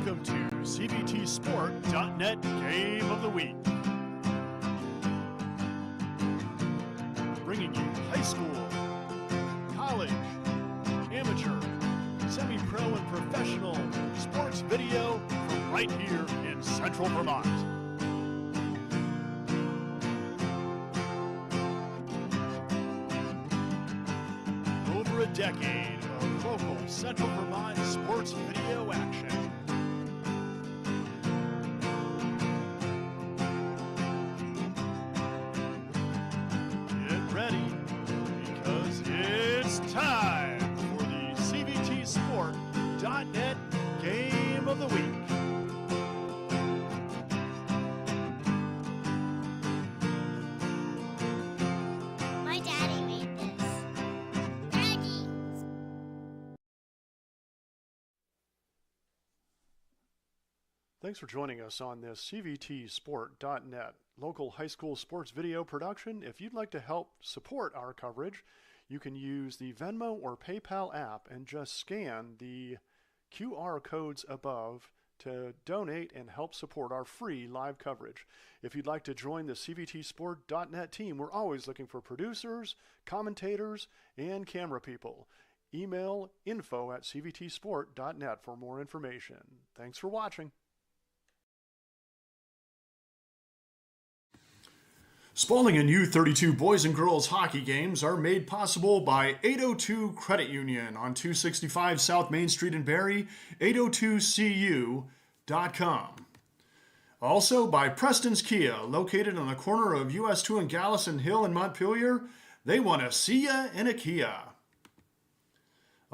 Welcome to CVTsport.net Game of the Week. Bringing you high school, college, amateur, semi-pro, and professional sports video from right here in Central Vermont. Over a decade of local Central Vermont sports video action. Get ready, because it's time for the CVTsport.net Game of the Week. My daddy made this. Daddy! Thanks for joining us on this CVTsport.net local high school sports video production. If you'd like to help support our coverage, you can use the Venmo or PayPal app and just scan the QR codes above to donate and help support our free live coverage. If you'd like to join the CVTsport.net team, we're always looking for producers, commentators, and camera people. Email info@cvtsport.net for more information. Thanks for watching. Spaulding and U32 boys and girls hockey games are made possible by 802 Credit Union on 265 South Main Street in Barrie, 802cu.com. Also by Preston's Kia, located on the corner of US 2 and Gallison Hill in Montpelier. They want to see ya in a Kia.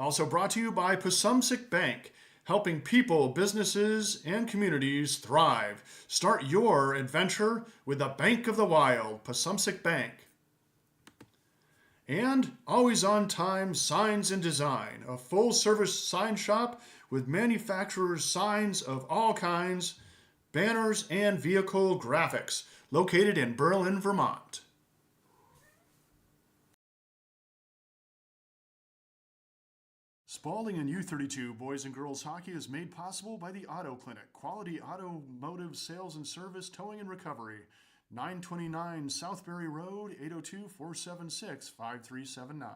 Also brought to you by Pasumsic Bank, helping people, businesses, and communities thrive. Start your adventure with the Bank of the Wild, Pasumsic Bank. And Always On Time Signs and Design, a full-service sign shop with manufacturers' signs of all kinds, banners, and vehicle graphics, located in Berlin, Vermont. Spaulding and U32 boys and girls hockey is made possible by the Auto Clinic, quality automotive sales and service, towing and recovery. 929 Southbury Road, 802-476-5379.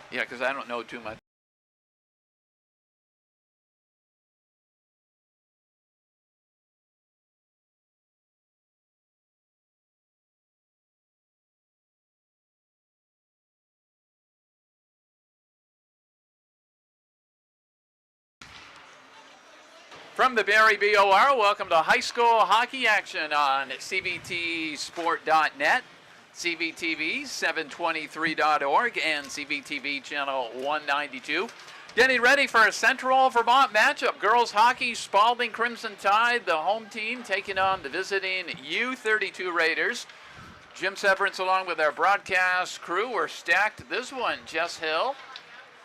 Yeah, because I don't know too much. From the Barry BOR, welcome to high school hockey action on CVTsport.net, CVTV 723.org, and CVTV channel 192. Getting ready for a Central Vermont matchup. Girls hockey, Spaulding Crimson Tide, the home team, taking on the visiting U32 Raiders. Jim Severance along with our broadcast crew. We're stacked this one. Jess Hill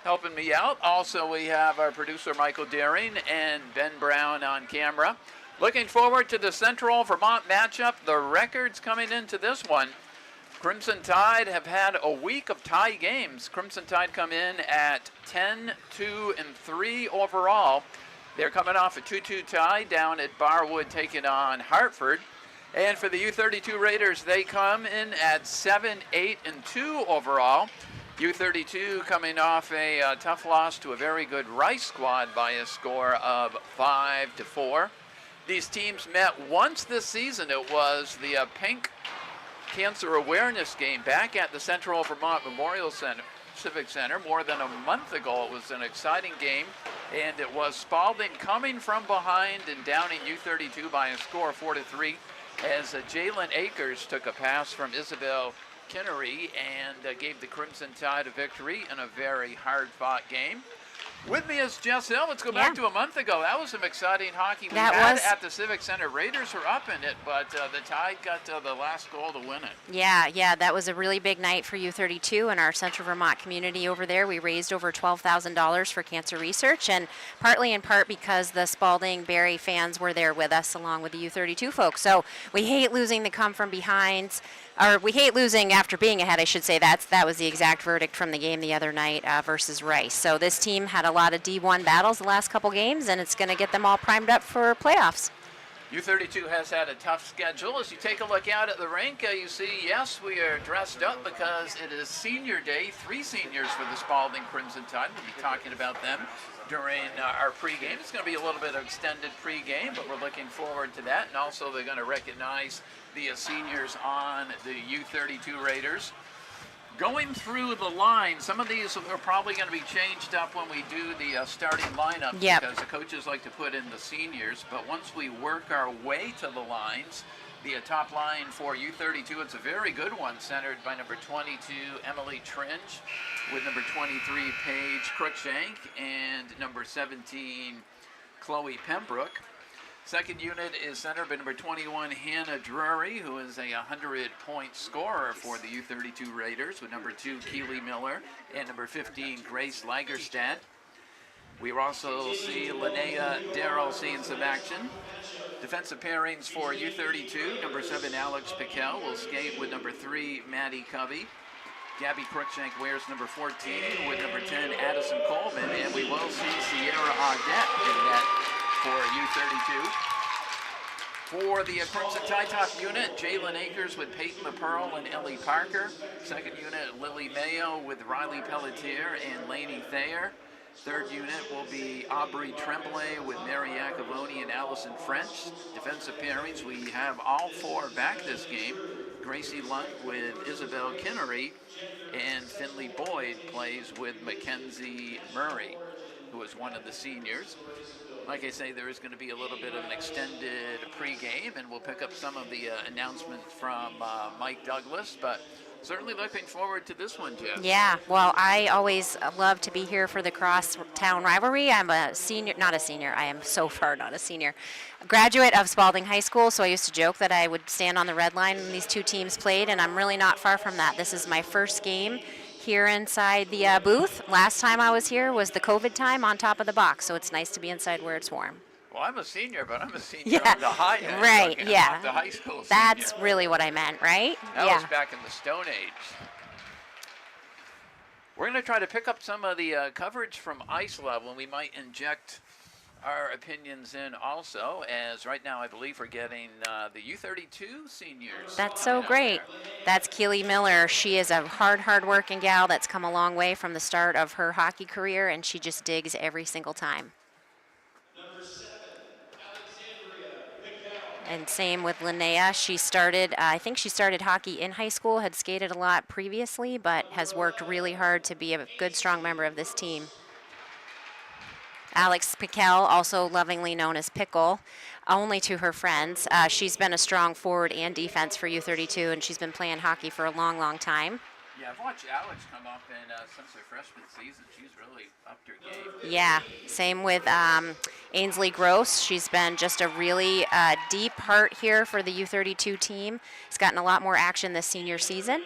helping me out. Also, we have our producer Michael Daring and Ben Brown on camera. Looking forward to the Central Vermont matchup. The records coming into this one. Crimson Tide have had a week of tie games. Crimson Tide come in at 10-2-3 overall. They're coming off a 2-2 tie down at Barwood taking on Hartford. And for the U32 Raiders, they come in at 7-8-2 overall. U32 coming off a tough loss to a very good Rice squad by a score of 5-4. These teams met once this season. It was the Pink Cancer Awareness game back at the Central Vermont Memorial Civic Center more than a month ago. It was an exciting game, and it was Spaulding coming from behind and downing U32 by a score of 4-3 as Jalen Akers took a pass from Isabel Kinnery and gave the Crimson Tide a victory in a very hard-fought game. With me is Jess Hill. Let's go back to a month ago. That was some exciting hockey we had at the Civic Center. Raiders were up in it, but the Tide got the last goal to win it. Yeah, that was a really big night for U32 and our Central Vermont community over there. We raised over $12,000 for cancer research, and partly in part because the Spaulding Barry fans were there with us along with the U32 folks. So we hate losing the come from behinds. Or we hate losing after being ahead, I should say. That was the exact verdict from the game the other night versus Rice. So this team had a lot of D1 battles the last couple games, and it's going to get them all primed up for playoffs. U32 has had a tough schedule. As you take a look out at the rink, you see, yes, we are dressed up because it is senior day. 3 seniors for the Spaulding Crimson Tide. We'll be talking about them during our pregame. It's going to be a little bit of extended pregame, but we're looking forward to that. And also they're going to recognize the seniors on the U32 Raiders. Going through the line, some of these are probably going to be changed up when we do the starting lineup because the coaches like to put in the seniors. But once we work our way to the lines, the top line for U32, it's a very good one, centered by number 22, Emily Tringe, with number 23, Paige Cruikshank, and number 17, Chloe Pembroke. Second unit is centered by number 21, Hannah Drury, who is a 100-point scorer for the U32 Raiders, with number 2, Keely Miller, and number 15, Grace Lagerstad. We also see Linnea Darrell seeing some action. Defensive pairings for U32, number 7, Alex Piquel will skate with number 3, Maddie Covey. Gabby Cruikshank wears number 14 with number 10, Addison Coleman, and we will see Sierra Audette in net for U32. For the Crimson Tide top unit, Jalen Akers with Peyton LaPearl and Ellie Parker. Second unit, Lily Mayo with Riley Pelletier and Lainey Thayer. Third unit will be Aubrey Tremblay with Mary Iacovoni and Allison French. Defensive pairings, we have all 4 back this game. Gracie Lunt with Isabel Kinnery, and Finley Boyd plays with Mackenzie Murray, who is one of the seniors. Like I say, there is going to be a little bit of an extended pregame, and we'll pick up some of the announcements from Mike Douglas, but certainly looking forward to this one, Jess. Yeah, well, I always love to be here for the cross-town rivalry. I'm a senior, not a senior, I am so far not a senior. A graduate of Spaulding High School, so I used to joke that I would stand on the red line when these two teams played, and I'm really not far from that. This is my first game here inside the booth. Last time I was here was the COVID time on top of the box, so it's nice to be inside where it's warm. Well, I'm a senior, but I'm a senior on the high end. Right, yeah. The high school That's senior. really what I meant, right? That was back in the Stone Age. We're going to try to pick up some of the coverage from ice level, and we might inject our opinions in also, as right now I believe we're getting the U32 seniors. That's so great. That's Keely Miller. She is a hard-working gal that's come a long way from the start of her hockey career, and she just digs every single time. And same with Linnea. She started, I think she started hockey in high school, had skated a lot previously, but has worked really hard to be a good, strong member of this team. Alex Piquel, also lovingly known as Pickle, only to her friends. She's been a strong forward and defense for U32, and she's been playing hockey for a long, long time. Yeah, I've watched Alex come up, and since her freshman season, she's really upped her game. Yeah, same with Ainsley Gross. She's been just a really deep heart here for the U32 team. She's gotten a lot more action this senior season.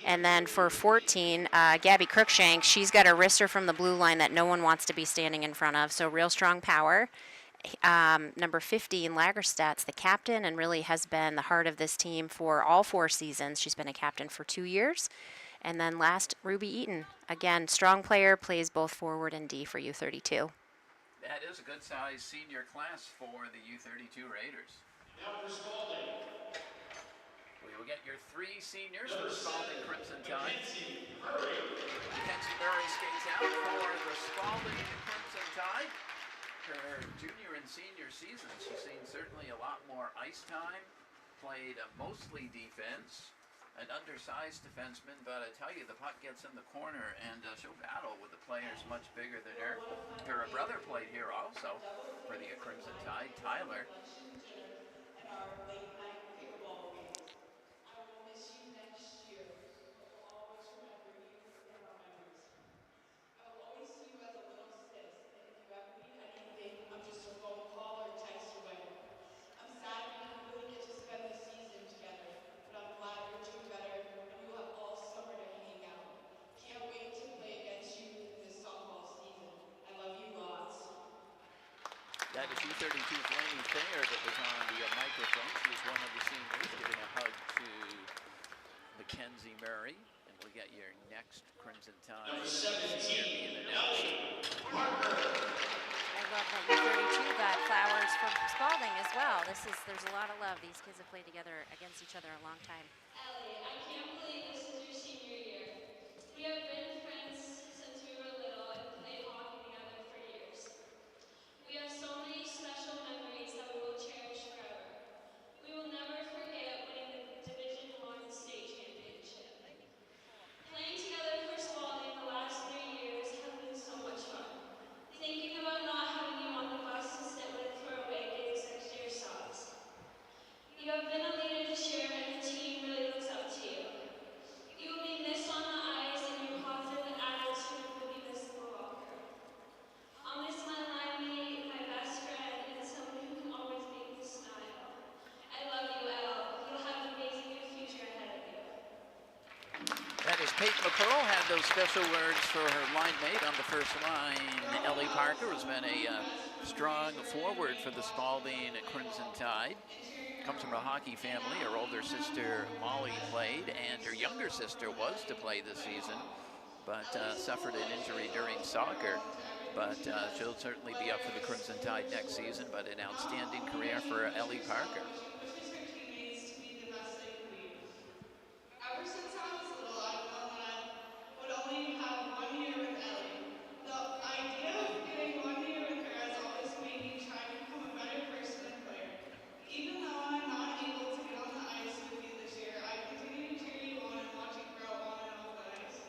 And then for 14, Gabby Cruikshank, she's got a wrister from the blue line that no one wants to be standing in front of, so real strong power. Number 50 in Lagerstadt's the captain and really has been the heart of this team for all 4 seasons. She's been a captain for 2 years. And then last, Ruby Eaton. Again, strong player, plays both forward and D for U32. That is a good-sized senior class for the U32 Raiders. Now for Spaulding. We will get your 3 seniors for the Spaulding Crimson Tide. Mackenzie Murray skates out for the Spaulding Crimson Tide. Her junior and senior seasons, she's seen certainly a lot more ice time, played mostly defense. An undersized defenseman, but I tell you, the puck gets in the corner, and she'll battle with the players much bigger than her. Her brother played here also for the Crimson Tide, Tyler. And our late night pickleball games. I will miss you next year, but will always remember you in our memories. I will always see you as a little sis, and if you ever need anything, I'm just a phone call or text away. I'm sad we didn't really get to spend the season together, but I'm glad you're doing better and we will have all summer to hang out. Can't wait to play against you this softball season. I love you lots. That is U32's Lainey Thayer that was on the microphone. She was one of the seniors giving a hug to Mackenzie Murray. And we'll get your next Crimson Tide senior being announced. I love that U32 got flowers for Spaulding as well. There's a lot of love. These kids have played together against each other a long time. Ellie, I can't believe this is your senior year. We have been friends since we were little and played hockey together for years. We have so many special memories that we will cherish forever. We will never forget winning the Division I state championship. Playing together for Spaulding the last 3 years has been so much fun. Thinking about not having you on the bus to sit with for away gigs next year sucks. You have been a leader this year and the team really looks up to you. You will be missed on the ice and your positive attitude will be missed in the locker. I'll miss my line mate, my best friend, and someone who can always make me smile. I love you, Elle. You'll have an amazing new future ahead of you. That is Peyton McCurl had those special words for her line mate on the first line. Ellie Parker has been a strong forward for the Spaulding Crimson Tide. Comes from a hockey family. Her older sister Molly played, and her younger sister was to play this season, but suffered an injury during soccer. But she'll certainly be up for the Crimson Tide next season, but an outstanding career for Ellie Parker. Pushes her teammates to be the best they can be. Ever since I was little, I've known that I would only have 1 year with Ellie. The idea of getting 1 year with her has always made me try to become a better person and player. Even though I'm not able to get on the ice with you this year, I continue to cheer you on and watch you grow on and off the ice.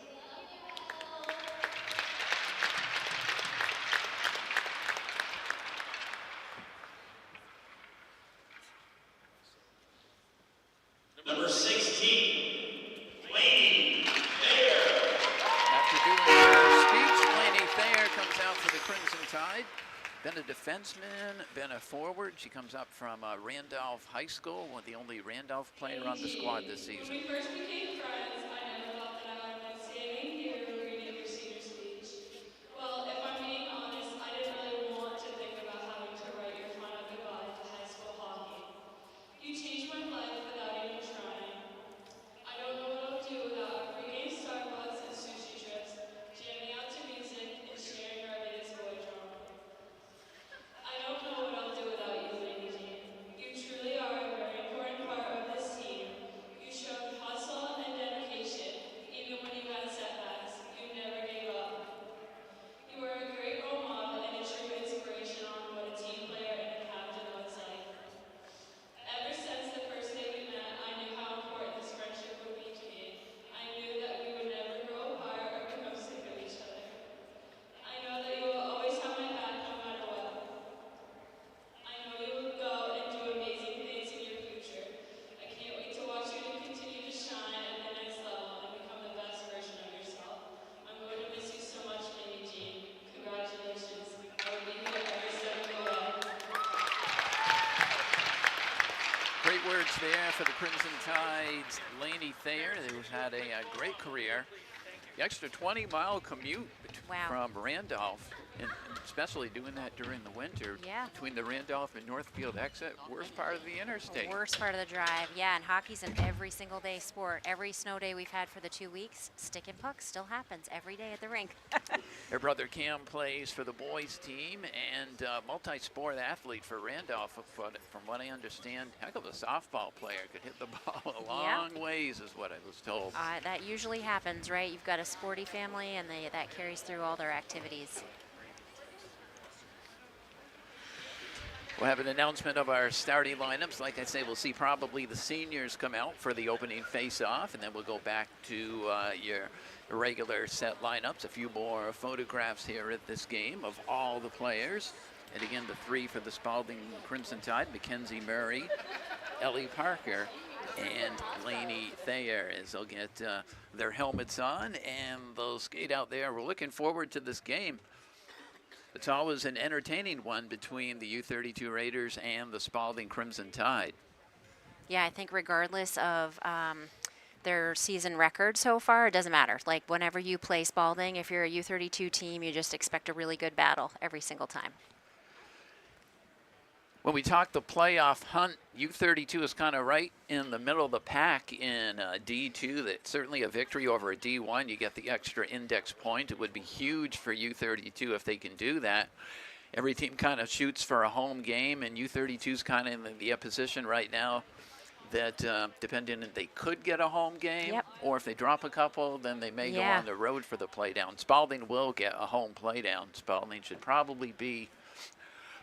Number 16, Lainey Thayer. After doing her speech, Lainey Thayer comes out for the Crimson Tide. Been a defenseman, been a forward. She comes up from Randolph High School, one of the only Randolph player on the squad this When season. we first became friends, I never thought that I would have been standing here reading your senior speech. Well, if I'm being honest, I didn't really want to think about having to write your final goodbye to high school hockey. You changed my life without even trying. I don't know what I'll do without our pregame Starbucks and sushi trips, jamming out to music, and sharing our latest boy drama. I don't know what I'll do without you, Lady Jean. You truly are a very important part of this team. You showed hustle and dedication there for the Crimson Tide's Lainey Thayer, who's had a great career. The extra 20-mile commute from Randolph, and especially doing that during the winter, between the Randolph and Northfield exit, worst part of the interstate. Worst part of the drive, and hockey's an every single day sport. Every snow day we've had for the 2 weeks, stick and puck still happens every day at the rink. Her brother Cam plays for the boys team and multi-sport athlete for Randolph. From what I understand, heck of a softball player, could hit the ball a long ways is what I was told. That usually happens, right? You've got a sporty family and that carries through all their activities. We'll have an announcement of our starting lineups. Like I say, we'll see probably the seniors come out for the opening face-off, and then we'll go back to your regular set lineups. A few more photographs here at this game of all the players. And again, the three for the Spaulding Crimson Tide: Mackenzie Murray, Ellie Parker, and Lainey Thayer, as they'll get their helmets on and they'll skate out there. We're looking forward to this game. It's always an entertaining one between the U32 Raiders and the Spaulding Crimson Tide. Yeah, I think regardless of their season record so far, it doesn't matter. Like, whenever you play Spaulding, if you're a U32 team, you just expect a really good battle every single time. When we talk the playoff hunt, U32 is kind of right in the middle of the pack in D2. That's certainly a victory over a D1. You get the extra index point. It would be huge for U32 if they can do that. Every team kind of shoots for a home game, and U32 is kind of in the position right now that depending if they could get a home game, or if they drop a couple, then they may go on the road for the playdown. Spaulding will get a home playdown. Spaulding should probably be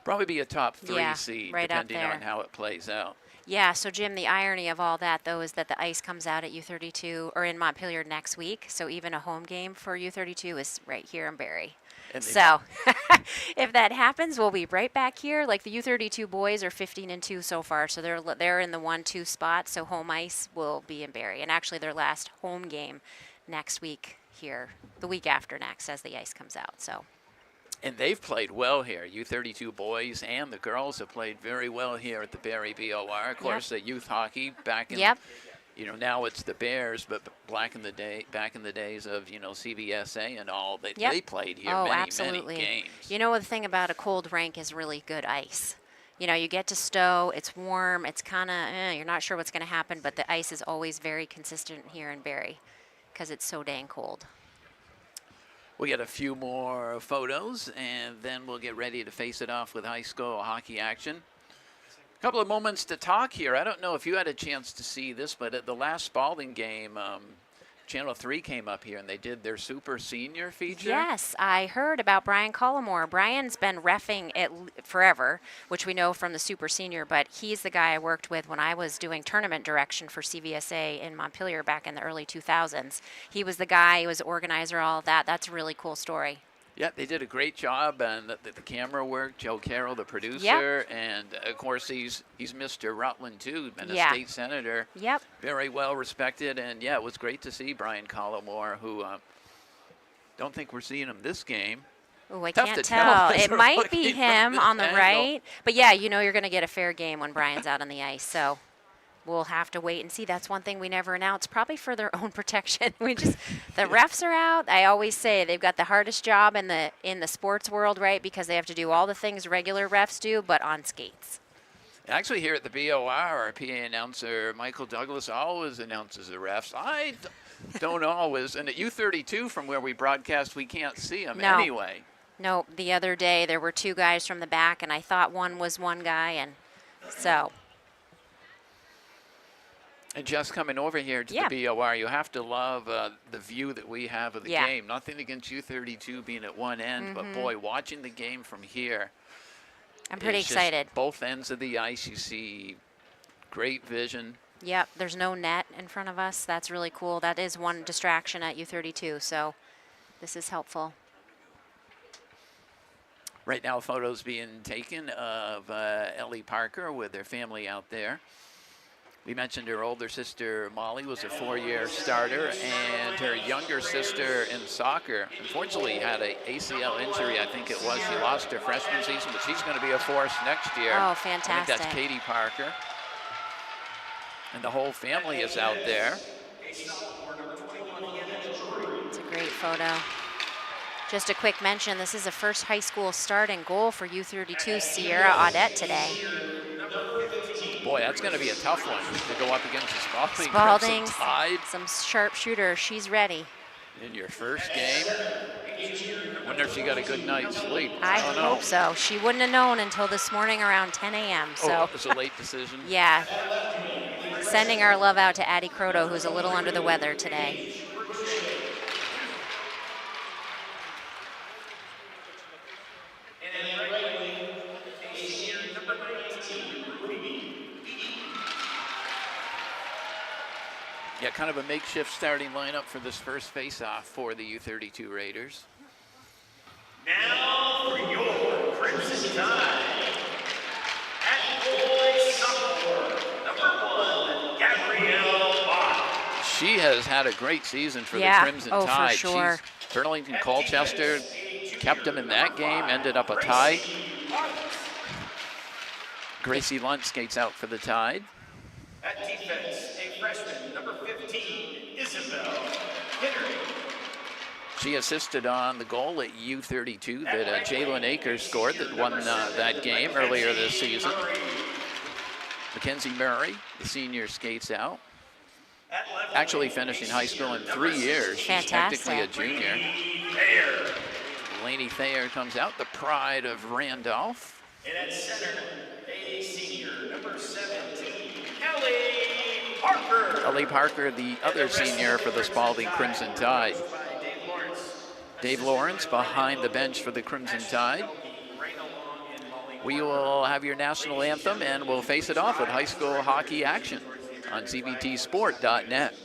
a top 3 seed, right depending on how it plays out. Yeah, so Jim, the irony of all that, though, is that the ice comes out at U32 or in Montpelier next week. So even a home game for U32 is right here in Barrie. So if that happens, we'll be right back here. Like, the U32 boys are 15-2 so far, so they're in the 1-2 spot. So home ice will be in Barrie, and actually their last home game next week here, the week after next, as the ice comes out. So. And they've played well here. U32 boys and the girls have played very well here at the Barrie BOR. Of course, the youth hockey back in, now it's the Bears, but back in the days of, CBSA and all, they played here many games. You know, the thing about a cold rink is really good ice. You know, you get to Stowe, it's warm, it's kind of, you're not sure what's going to happen, but the ice is always very consistent here in Barrie because it's so dang cold. We'll get a few more photos, and then we'll get ready to face it off with high school hockey action. A couple of moments to talk here. I don't know if you had a chance to see this, but at the last Spaulding game, Channel 3 came up here, and they did their Super Senior feature. Yes, I heard about Brian Collymore. Brian's been reffing it forever, which we know from the Super Senior, but he's the guy I worked with when I was doing tournament direction for CVSA in Montpelier back in the early 2000s. He was the guy, he was the organizer, all of that. That's a really cool story. Yeah, they did a great job, and the camera work. Joe Carroll, the producer, and of course he's Mr. Rutland too, and a state senator. Very well respected, and it was great to see Brian Collymore, who don't think we're seeing him this game. Oh, I can't tell. It might be him on the right, but you're going to get a fair game when Brian's out on the ice. So. We'll have to wait and see. That's one thing we never announce, probably for their own protection. The refs are out. I always say they've got the hardest job in the sports world, right? Because they have to do all the things regular refs do, but on skates. Actually, here at the BOR, our PA announcer, Michael Douglas, always announces the refs. I don't always. And at U32, from where we broadcast, we can't see them anyway. No, the other day there were two guys from the back, and I thought one was one guy, and so... And just coming over here to the BOR, you have to love the view that we have of the game. Nothing against U32 being at one end, but boy, watching the game from here. I'm pretty excited. Both ends of the ice, you see great vision. Yep, there's no net in front of us. That's really cool. That is one distraction at U32, so this is helpful. Right now, photos being taken of Ellie Parker with their family out there. We mentioned her older sister, Molly, was a 4-year starter, and her younger sister in soccer, unfortunately, had an ACL injury, I think it was. She lost her freshman season, but she's going to be a force next year. Oh, fantastic. I think that's Katie Parker. And the whole family is out there. It's a great photo. Just a quick mention, this is the first high school start and goal for U32 Sierra Audette today. Boy, that's going to be a tough one to go up against the Spaulding Spaulding, Crimson Tide. some sharpshooter, she's ready. In your first game. Wonder if she got a good night's sleep. I don't know. hope so. She wouldn't have known until this morning around 10 a.m. So. Oh, it was a late decision. Yeah. Sending our love out to Addie Croto, who's a little under the weather today. Yeah, kind of a makeshift starting lineup for this first face-off for the U32 Raiders. Now for your Crimson Tide. At goal, sophomore, number 1, Gabrielle Bach. She has had a great season for the Crimson Tide. For sure. Burlington Colchester kept them in that game, ended up a tie. Gracie Lunt skates out for the Tide. At defense, a freshman, number 15, Isabel Henry. She assisted on the goal at U32 that Jalen Akers scored that won that game earlier this season. Mackenzie Murray, the senior, skates out. Actually finishing high school in 3 years. She's technically a junior. Lainey Thayer comes out, the pride of Randolph. And at center, a senior, number 17, Ellie Parker. Ellie Parker, the other senior for the Spaulding Crimson Tide. Dave Lawrence behind the bench for the Crimson Tide. We will have your national anthem and we'll face it off with high school hockey action on cbtsport.net.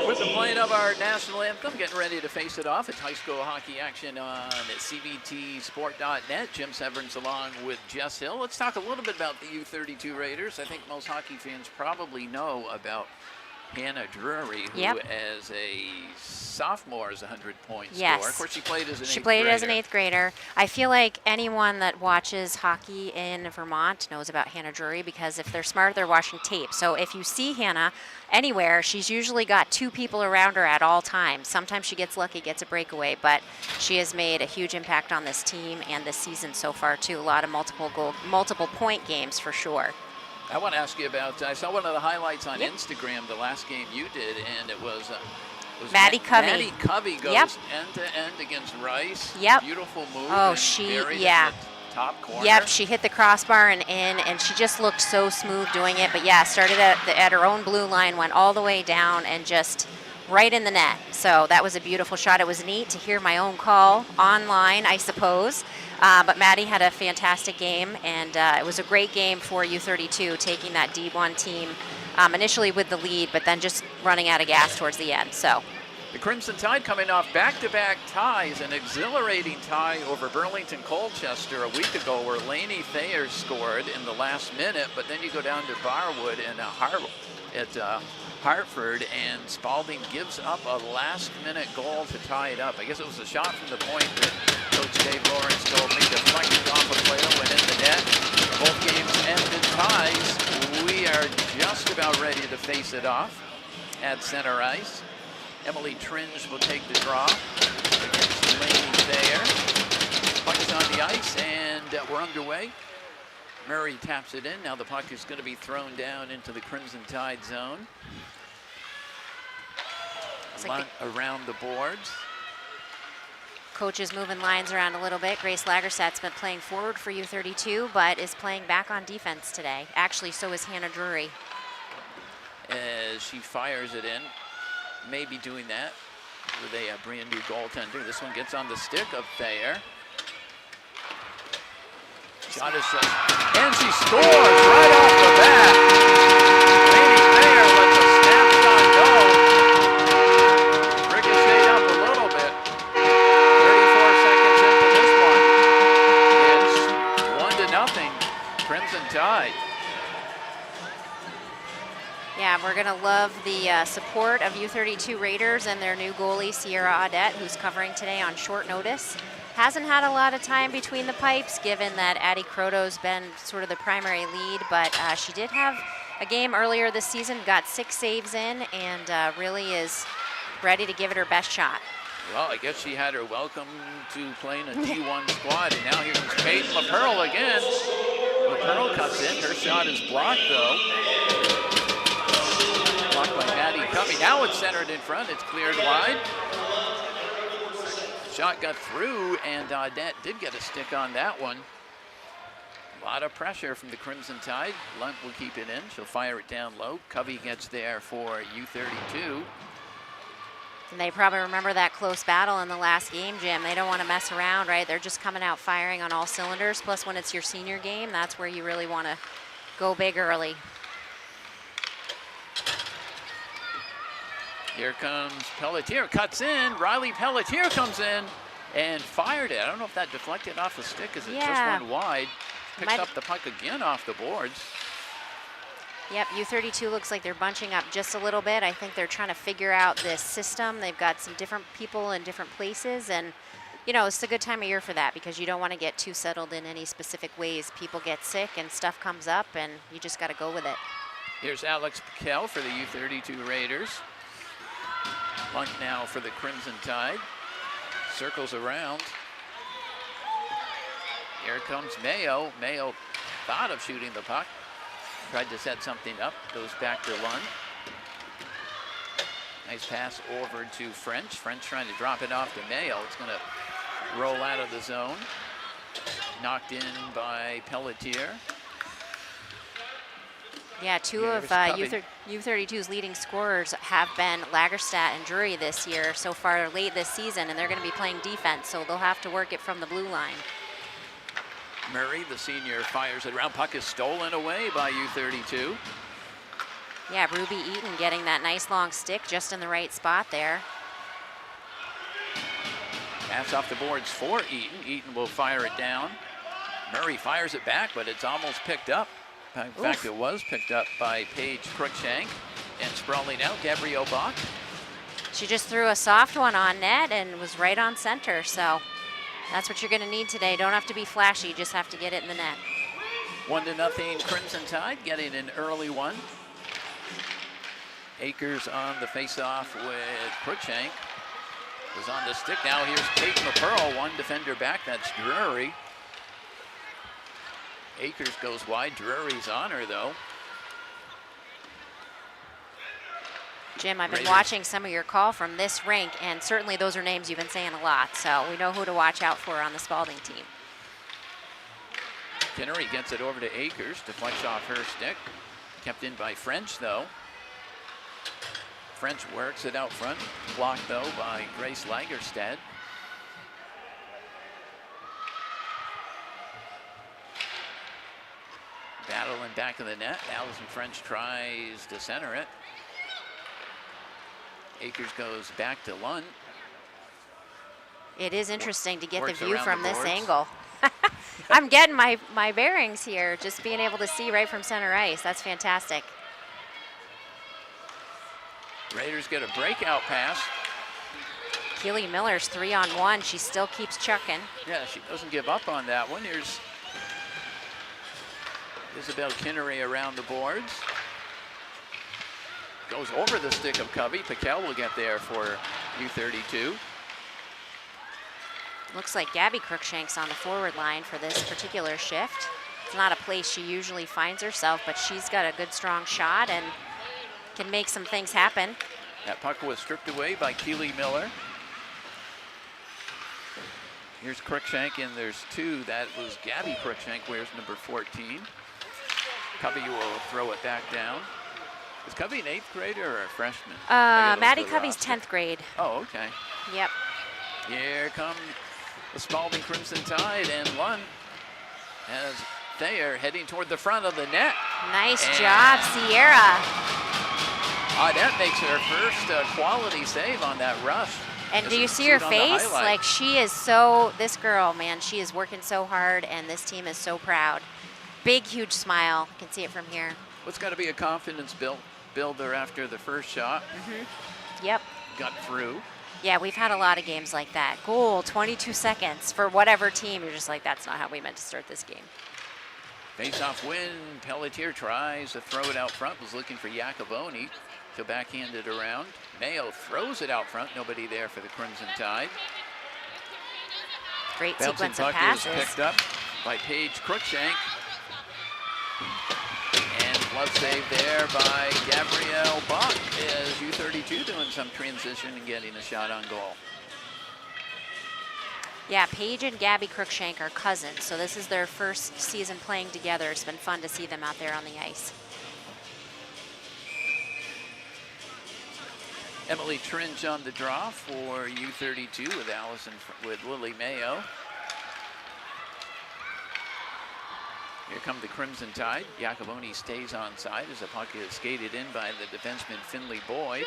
With the playing of our national anthem, getting ready to face it off. It's high school hockey action on cbtsport.net. Jim Severance along with Jess Hill. Let's talk a little bit about the U32 Raiders. I think most hockey fans probably know about Hannah Drury, who as a sophomore is a 100-point scorer. Of course, she played as an 8th grader. She played as an 8th grader. I feel like anyone that watches hockey in Vermont knows about Hannah Drury because if they're smart, they're watching tape. So if you see Hannah anywhere, she's usually got 2 people around her at all times. Sometimes she gets lucky, gets a breakaway, but she has made a huge impact on this team and this season so far, too. A lot of multiple point games for sure. I want to ask you about, I saw one of the highlights on Instagram, the last game you did, and it was Maddie Covey. Maddie Covey goes end to end against Rice. Beautiful move. Oh, she, top corner. Yep, she hit the crossbar and in, and she just looked so smooth doing it. But yeah, started at her own blue line, went all the way down, and just right in the net. So that was a beautiful shot. It was neat to hear my own call online, I suppose. But Maddie had a fantastic game, and it was a great game for U32, taking that D1 team initially with the lead, but then just running out of gas towards the end. So the Crimson Tide coming off back-to-back ties, an exhilarating tie over Burlington Colchester a week ago where Lainey Thayer scored in the last minute, but then you go down to Barwood and Hartford, and Spaulding gives up a last-minute goal to tie it up. I guess it was a shot from the point that Coach Dave Lawrence told me, deflected off a player, went in the net. Both games ended ties. We are just about ready to face it off at center ice. Emily Tringe will take the draw against Lainey Thayer. Puck is on the ice, and we're underway. Murray taps it in. Now the puck is going to be thrown down into the Crimson Tide zone. Lunt around the boards. Coach is moving lines around a little bit. Grace Lagerstadt's been playing forward for U32, but is playing back on defense today. Actually, so is Hannah Drury. As she fires it in, maybe doing that with a brand new goaltender. This one gets on the stick of Thayer. Shot is and she scores right off the bat. Lainey Thayer lets a snapshot go. Ricocheted up a little bit. 34 seconds into this one. It's 1-0, Crimson Tide. Yeah, we're going to love the support of U32 Raiders and their new goalie, Sierra Audette, who's covering today on short notice. Hasn't had a lot of time between the pipes, given that Addie Croto's been sort of the primary lead, but she did have a game earlier this season, got 6 saves in, and really is ready to give it her best shot. Well, I guess she had her welcome to playing a D1 squad, and now here comes Peyton LaPearl again. LaPearl cuts in. Her shot is blocked, though. Blocked by Maddie Covey. Now it's centered in front. It's cleared wide. Shot got through, and Audette did get a stick on that one. A lot of pressure from the Crimson Tide. Lunt will keep it in. She'll fire it down low. Covey gets there for U32. And they probably remember that close battle in the last game, Jim. They don't want to mess around, right? They're just coming out firing on all cylinders. Plus, when it's your senior game, that's where you really want to go big early. Here comes Pelletier, cuts in. Riley Pelletier comes in and fired it. I don't know if that deflected off the stick as it just went wide. Picks up the puck again off the boards. Yep, U32 looks like they're bunching up just a little bit. I think they're trying to figure out this system. They've got some different people in different places, and you know, it's a good time of year for that because you don't want to get too settled in any specific ways. People get sick and stuff comes up, and you just got to go with it. Here's Alex Piquel for the U32 Raiders. Lunt now for the Crimson Tide. Circles around. Here comes Mayo. Mayo thought of shooting the puck. Tried to set something up. Goes back to Lunt. Nice pass over to French. French trying to drop it off to Mayo. It's going to roll out of the zone. Knocked in by Pelletier. Yeah, two of U32's leading scorers have been Lagerstadt and Drury this year so far late this season, and they're going to be playing defense, so they'll have to work it from the blue line. Murray, the senior, fires it around. Puck is stolen away by U32. Yeah, Ruby Eaton getting that nice long stick just in the right spot there. Pass off the boards for Eaton. Eaton will fire it down. Murray fires it back, but it's almost picked up. In fact, it was picked up by Paige Cruikshank. And sprawling out, Gabrielle Bach. She just threw a soft one on net and was right on center, so that's what you're going to need today. Don't have to be flashy, you just have to get it in the net. 1-0 Crimson Tide, getting an early one. Akers on the face-off with Cruikshank. Was on the stick. Now here's Peyton LaPearl, one defender back. That's Drury. Akers goes wide. Drury's on her, though. Jim, I've been watching some of your call from this rink, and certainly those are names you've been saying a lot, so we know who to watch out for on the Spaulding team. Kinnery gets it over to Akers, deflects off her stick. Kept in by French, though. French works it out front. Blocked, though, by Grace Lagerstad. Battling back of the net. Allison French tries to center it. Akers goes back to Lunt. It is interesting to get the Works view around from the this boards. angle. I'm getting my bearings here, just being able to see right from center ice. That's fantastic. Raiders get a breakout pass. Keely Miller's 3-on-1. She still keeps chucking. Yeah, she doesn't give up on that one. Here's Isabel Kinnery around the boards. Goes over the stick of Covey. Piquel will get there for U32. Looks like Gabby Cruikshank's on the forward line for this particular shift. It's not a place she usually finds herself, but she's got a good, strong shot and can make some things happen. That puck was stripped away by Keely Miller. Here's Cruikshank, and there's two. That was Gabby Cruikshank, wears number 14. Covey will throw it back down. Is Covey an 8th grader or a freshman? Maddie Covey's 10th grade. Oh, okay. Yep. Here come the Spaulding Crimson Tide, and Lund as Thayer heading toward the front of the net. Nice job, Sierra. That makes her first quality save on that rush. And do you see her face? Like, she is so, this girl, man, she is working so hard, and this team is so proud. Big, huge smile. You can see it from here. What's got to be a confidence builder after the first shot. Yep. Got through. Yeah, we've had a lot of games like that. Goal, 22 seconds for whatever team. You're just like, that's not how we meant to start this game. Face-off win. Pelletier tries to throw it out front. Was looking for Iacoboni to backhand it around. Mayo throws it out front. Nobody there for the Crimson Tide. Great Bouncing sequence of puck passes. is picked up by Paige Cruikshank. And glove save there by Gabrielle Bach as U32 doing some transition and getting a shot on goal. Yeah, Paige and Gabby Cruikshank are cousins, so this is their first season playing together. It's been fun to see them out there on the ice. Emily Tringe on the draw for U32 with Lily Mayo. Here come the Crimson Tide. Iacoboni stays on side as the puck is skated in by the defenseman Finley Boyd.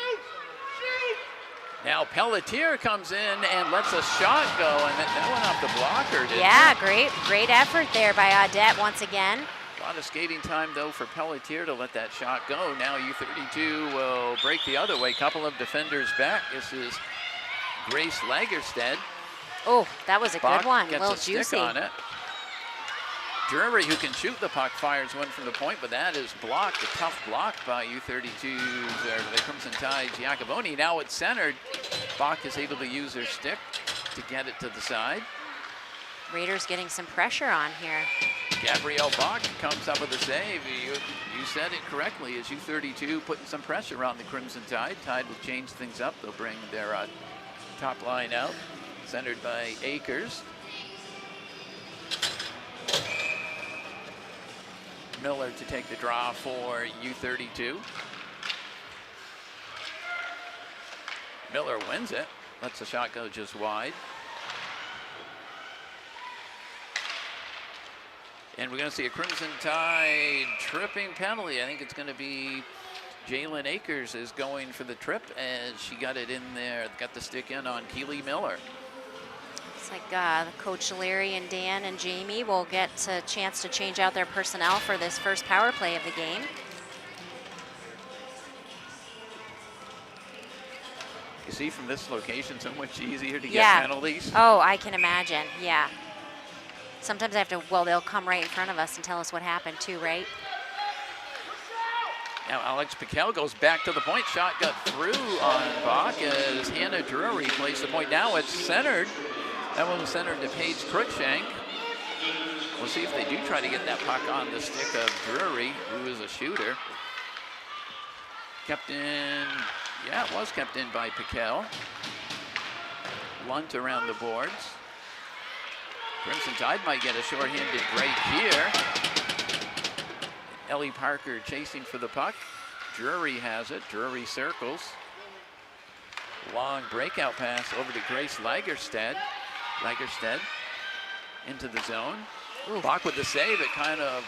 Now Pelletier comes in and lets a shot go, and that went off the blocker, didn't it? Great effort there by Audette once again. A lot of skating time, though, for Pelletier to let that shot go. Now U32 will break the other way. Couple of defenders back. This is Grace Lagerstead. Oh, that was a Bach good one. Gets A little a stick juicy. on it. Drury, who can shoot the puck, fires one from the point, but that is blocked. A tough block by U32's, or the Crimson Tide's Iacoboni. Now it's centered. Bach is able to use her stick to get it to the side. Raiders getting some pressure on here. Gabrielle Bach comes up with a save. You said it correctly. Is U32 putting some pressure on the Crimson Tide? Tide will change things up. They'll bring their top line out, centered by Akers. Miller to take the draw for U32. Miller wins it. Lets the shot go just wide. And we're going to see a Crimson Tide tripping penalty. I think it's going to be Jalen Akers is going for the trip, and she got it in there, got the stick in on Keely Miller. It's like Coach Larry and Dan and Jamie will get a chance to change out their personnel for this first power play of the game. You see from this location, so much easier to get penalties. Oh, I can imagine, yeah. Sometimes I have to, well, they'll come right in front of us and tell us what happened too, right? Now Alex Piquel goes back to the point. Shot got through on Bach as Hannah Drury plays the point. Now it's centered. That one was centered to Paige Cruikshank. We'll see if they do try to get that puck on the stick of Drury, who is a shooter. Kept in, yeah, it was kept in by Piquel. Lunt around the boards. Crimson Tide might get a shorthanded break here. Ellie Parker chasing for the puck. Drury has it. Drury circles. Long breakout pass over to Grace Lagerstead. Lagerstead into the zone. Ooh. Bach with the save. It kind of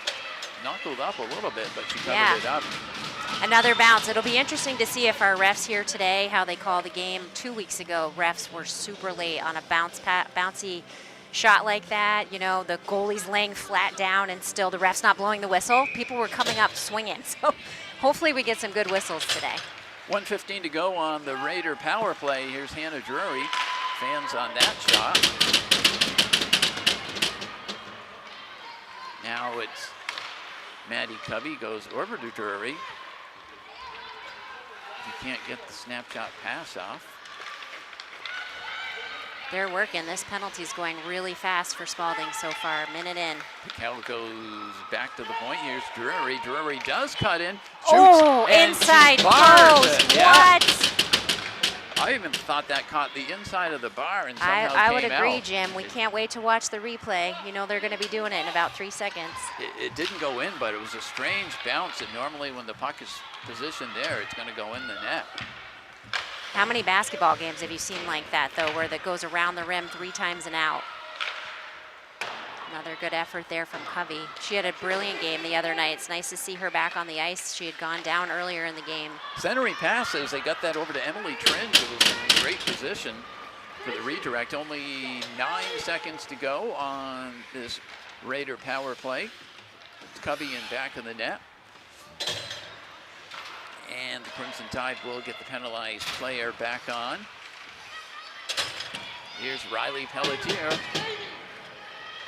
knuckled up a little bit, but she covered it up. Another bounce. It'll be interesting to see if our refs here today, how they call the game. 2 weeks ago, refs were super late on a bouncy shot like that. You know, the goalie's laying flat down and still the ref's not blowing the whistle. People were coming up swinging. So hopefully we get some good whistles today. 1:15 to go on the Raider power play. Here's Hannah Drury. fans on that shot. Now it's Maddie Covey goes over to Drury. He can't get the snapshot pass off. They're working. This penalty's going really fast for Spaulding so far, a minute in. Piquel goes back to the point. Here's Drury. Drury does cut in. Shoots, Oh, and inside she bars post. it. Yeah. What? I even thought that caught the inside of the bar and somehow I would came agree, out. Jim. We can't wait to watch the replay. You know they're going to be doing it in about 3 seconds. It didn't go in, but it was a strange bounce. And normally when the puck is positioned there, it's going to go in the net. How many basketball games have you seen like that, though, where that goes around the rim 3 times and out? Another good effort there from Covey. She had a brilliant game the other night. It's nice to see her back on the ice. She had gone down earlier in the game. Centering passes, they got that over to Emily Tringe. It was in great position for the redirect. Only 9 seconds to go on this Raider power play. It's Covey in back of the net. And the Crimson Tide will get the penalized player back on. Here's Riley Pelletier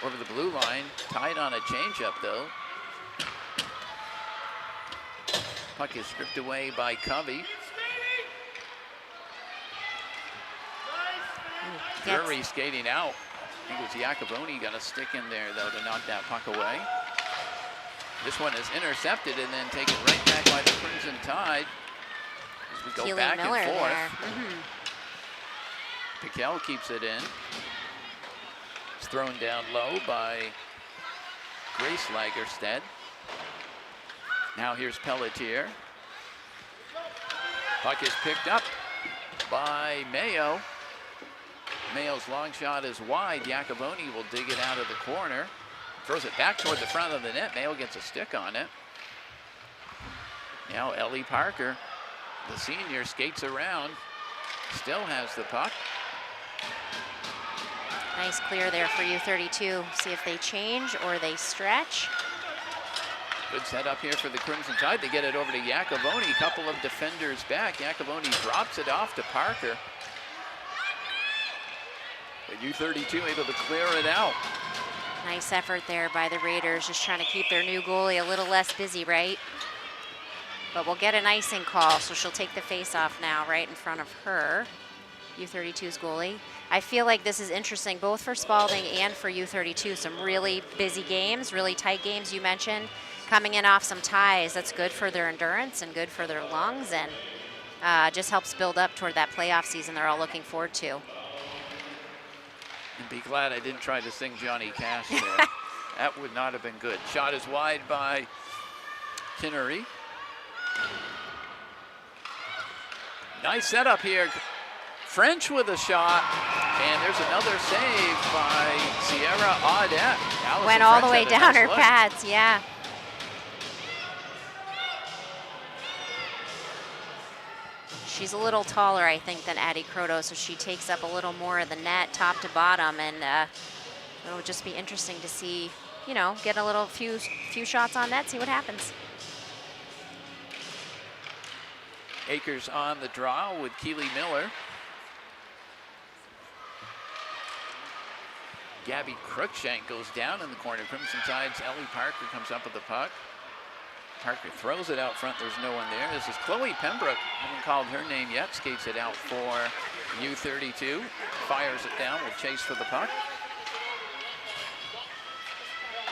over the blue line. Tied on a changeup, though. Puck is stripped away by Covey. Drury skating out. I think it was Iacoboni got a stick in there, though, to knock that puck away. This one is intercepted and then taken right back by the Crimson Tide as we go Keely back Miller and forth. there. Piquel keeps it in. It's thrown down low by Grace Lagerstedt. Now here's Pelletier. Puck is picked up by Mayo. Mayo's long shot is wide. Iacoboni will dig it out of the corner. Throws it back toward the front of the net. Mayo gets a stick on it. Now Ellie Parker, the senior, skates around. Still has the puck. Nice clear there for U32. See if they change or they stretch. Good setup here for the Crimson Tide. They get it over to Iacoboni. A couple of defenders back. Iacoboni drops it off to Parker. But U32 able to clear it out. Nice effort there by the Raiders, just trying to keep their new goalie a little less busy, right? But we'll get an icing call, so she'll take the face-off now right in front of her, U32's goalie. I feel like this is interesting both for Spaulding and for U32. Some really busy games, really tight games you mentioned. Coming in off some ties, that's good for their endurance and good for their lungs, and just helps build up toward that playoff season they're all looking forward to. And be glad I didn't try to sing Johnny Cash there. That would not have been good. Shot is wide by Kinnery. Nice setup here. French with a shot, and there's another save by Sierra Audette. Allison Went all French the way had a down nice her look. pads, yeah. She's a little taller, I think, than Addie Croto, so she takes up a little more of the net, top to bottom, and it'll just be interesting to see, you know, get a little few shots on net, see what happens. Akers on the draw with Keely Miller. Gabby Cruikshank goes down in the corner. Crimson Tide's Ellie Parker comes up with the puck. Parker throws it out front. There's no one there. This is Chloe Pembroke. Haven't called her name yet. Skates it out for U32. Fires it down. Will chase for the puck.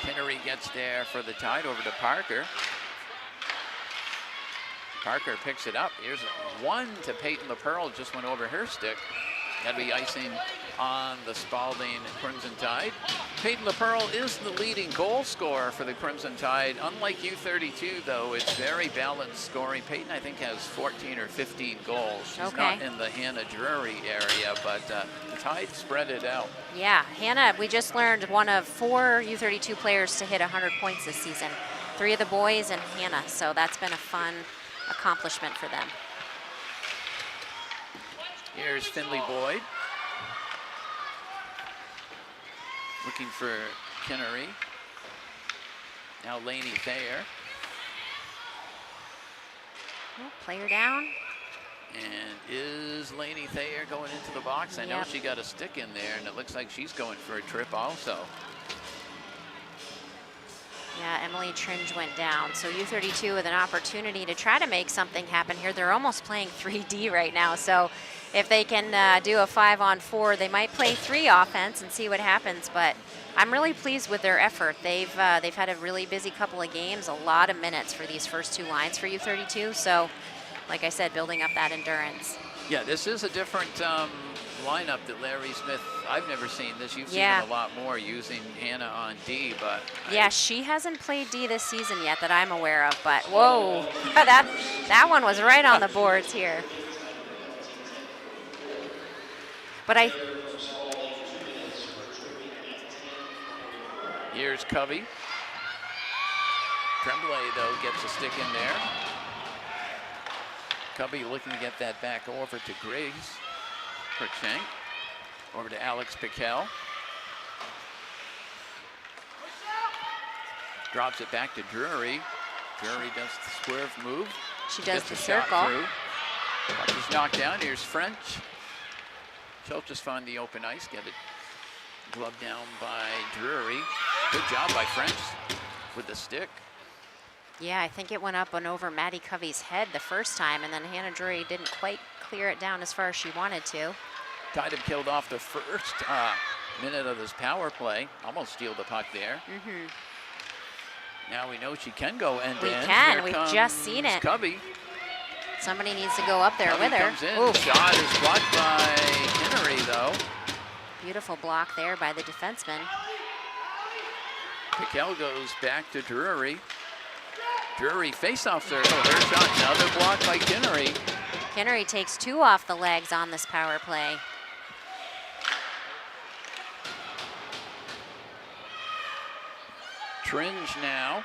Kinnery gets there for the Tide over to Parker. Parker picks it up. Here's one to Peyton LaPearl. Just went over her stick. That'll be icing on the Spaulding Crimson Tide. Peyton LaPearl is the leading goal scorer for the Crimson Tide. Unlike U32, though, it's very balanced scoring. Peyton, I think, has 14 or 15 goals. She's not in the Hannah Drury area, but the Tide spread it out. Yeah, Hannah, we just learned one of 4 U32 players to hit 100 points this season. 3 of the boys and Hannah, so that's been a fun accomplishment for them. Here's Finley Boyd. Looking for Kinnery. Now Lainey Thayer. Oh, player down. And is Lainey Thayer going into the box? I know she got a stick in there, and it looks like she's going for a trip also. Yeah, Emily Tringe went down. So U32 with an opportunity to try to make something happen here. They're almost playing 3D right now. So if they can do a 5-on-4, they might play 3 offense and see what happens. But I'm really pleased with their effort. They've had a really busy couple of games, a lot of minutes for these first 2 lines for U32. So, like I said, building up that endurance. Yeah, this is a different lineup that Larry Smith, I've never seen this. You've seen it a lot more using Hannah on D, but. Yeah, she hasn't played D this season yet that I'm aware of, but whoa, that one was right on the boards here. But Here's Covey. Tremblay, though, gets a stick in there. Covey looking to get that back over to Griggs. Cruikshank. Over to Alex Piquel. Drops it back to Drury. Drury does the swerve move. She does Gets the a shot circle. through. Puck is knocked down. Here's French. She'll just find the open ice. Get it gloved down by Drury. Good job by French with the stick. Yeah, I think it went up and over Maddie Covey's head the first time, and then Hannah Drury didn't quite clear it down as far as she wanted to. Tied him killed off the first minute of this power play. Almost steal the puck there. Now we know she can go end to end. We can. Here We've just seen it. Covey. Somebody needs to go up there Covey with her. comes in. Ooh. Shot is blocked by Henry, though. Beautiful block there by the defenseman. Piquel goes back to Drury. Drury face-off circle. Her shot, another block by Kinnery. Kinnery takes 2 off the legs on this power play. Tringe now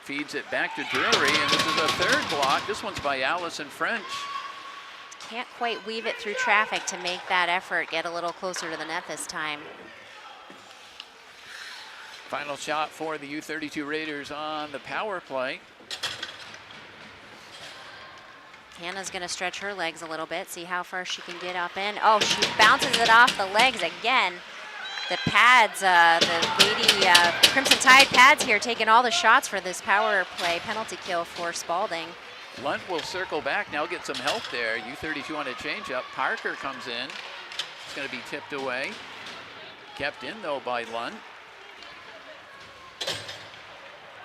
feeds it back to Drury, and this is a 3rd block. This one's by Allison French. Can't quite weave it through traffic to make that effort get a little closer to the net this time. Final shot for the U32 Raiders on the power play. Hannah's going to stretch her legs a little bit, see how far she can get up in. Oh, she bounces it off the legs again. The pads, the Lady Crimson Tide pads here taking all the shots for this power play penalty kill for Spaulding. Lunt will circle back now, get some help there. U32 on a changeup. Parker comes in. It's going to be tipped away. Kept in, though, by Lunt.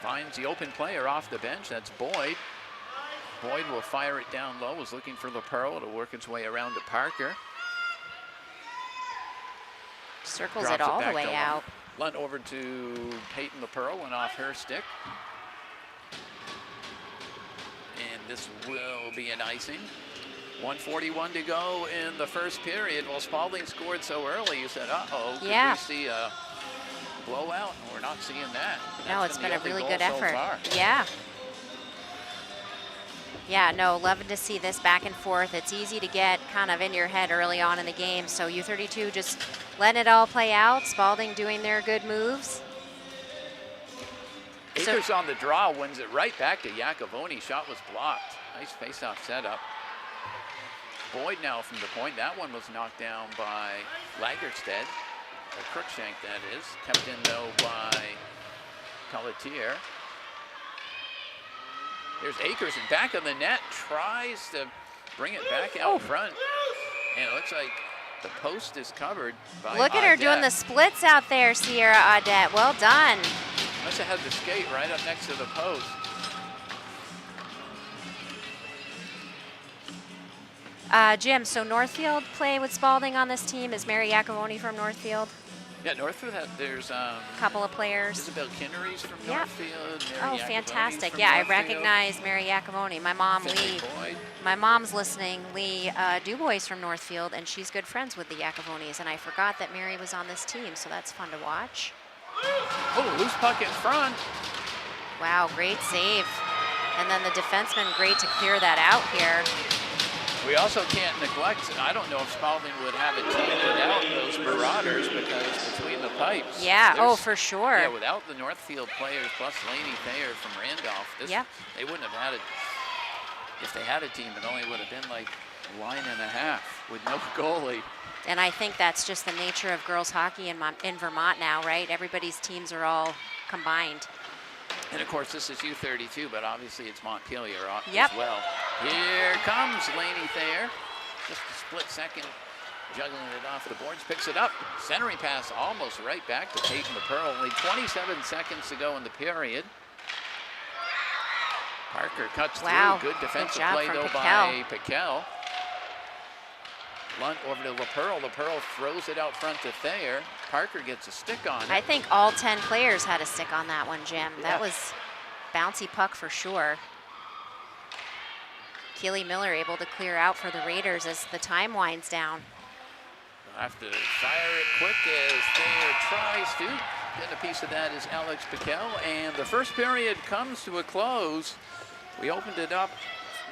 Finds the open player off the bench. That's Boyd. Boyd will fire it down low. Was looking for LaPearl. It'll work its way around to Parker. Circles Drops it all back the way to out. Lunt over to Peyton LaPearl. Went off her stick. And this will be an icing. 1:41 to go in the first period. Well, Spaulding scored so early, you said, uh-oh, could we see a blowout? And we're not seeing that. No, it's been a really good effort. So yeah. Yeah, no, loving to see this back and forth. It's easy to get kind of in your head early on in the game. So U32 just letting it all play out. Spaulding doing their good moves. Akers on the draw, wins it right back to Iacovoni. Shot was blocked. Nice face-off setup. Boyd now from the point. That one was knocked down by Lagerstedt. Or Cruikshank, that is. Kept in, though, by Pelletier. There's Akers in back of the net. Tries to bring it back out front. And it looks like the post is covered by Look at her doing the splits out there, Sierra Audette. Well done. Must have had the skate right up next to the post. Jim, so Northfield play with Spaulding on this team. Is Mary Iacovoni from Northfield? Yeah, Northfield, there's a couple of players. Isabel Kinnery's from Northfield. Mary fantastic. Yeah, I recognize Mary Iacovoni. My mom, Lee. My mom's listening. Lee Dubois from Northfield, and she's good friends with the Iacovonis. And I forgot that Mary was on this team, so that's fun to watch. Oh, loose puck in front. Wow, great save. And then the defenseman, great to clear that out here. We also can't neglect, I don't know if Spaulding would have a team without those Marauders, because between the pipes. Yeah, oh, for sure. Yeah, without the Northfield players plus Lainey Thayer from Randolph, they wouldn't have had If they had a team, it only would have been like a line and a half with no goalie. And I think that's just the nature of girls hockey in Vermont now, right? Everybody's teams are all combined. And of course, this is U32, but obviously it's Montpelier Yep. as well. Here comes Lainey Thayer. Just a split second, juggling it off the boards, picks it up. Centering pass almost right back to Peyton LaPearl. Only 27 seconds to go in the period. Parker cuts Wow. through. Good defensive job play, from though, by Piquel. Lunt over to LaPearl. LaPearl throws it out front to Thayer. Parker gets a stick on it. I think all 10 players had a stick on that one, Jim. Yeah. That was bouncy puck for sure. Keely Miller able to clear out for the Raiders as the time winds down. They'll have to fire it quick as Thayer tries to. And a piece of that is Alex Piquel. And the first period comes to a close. We opened it up.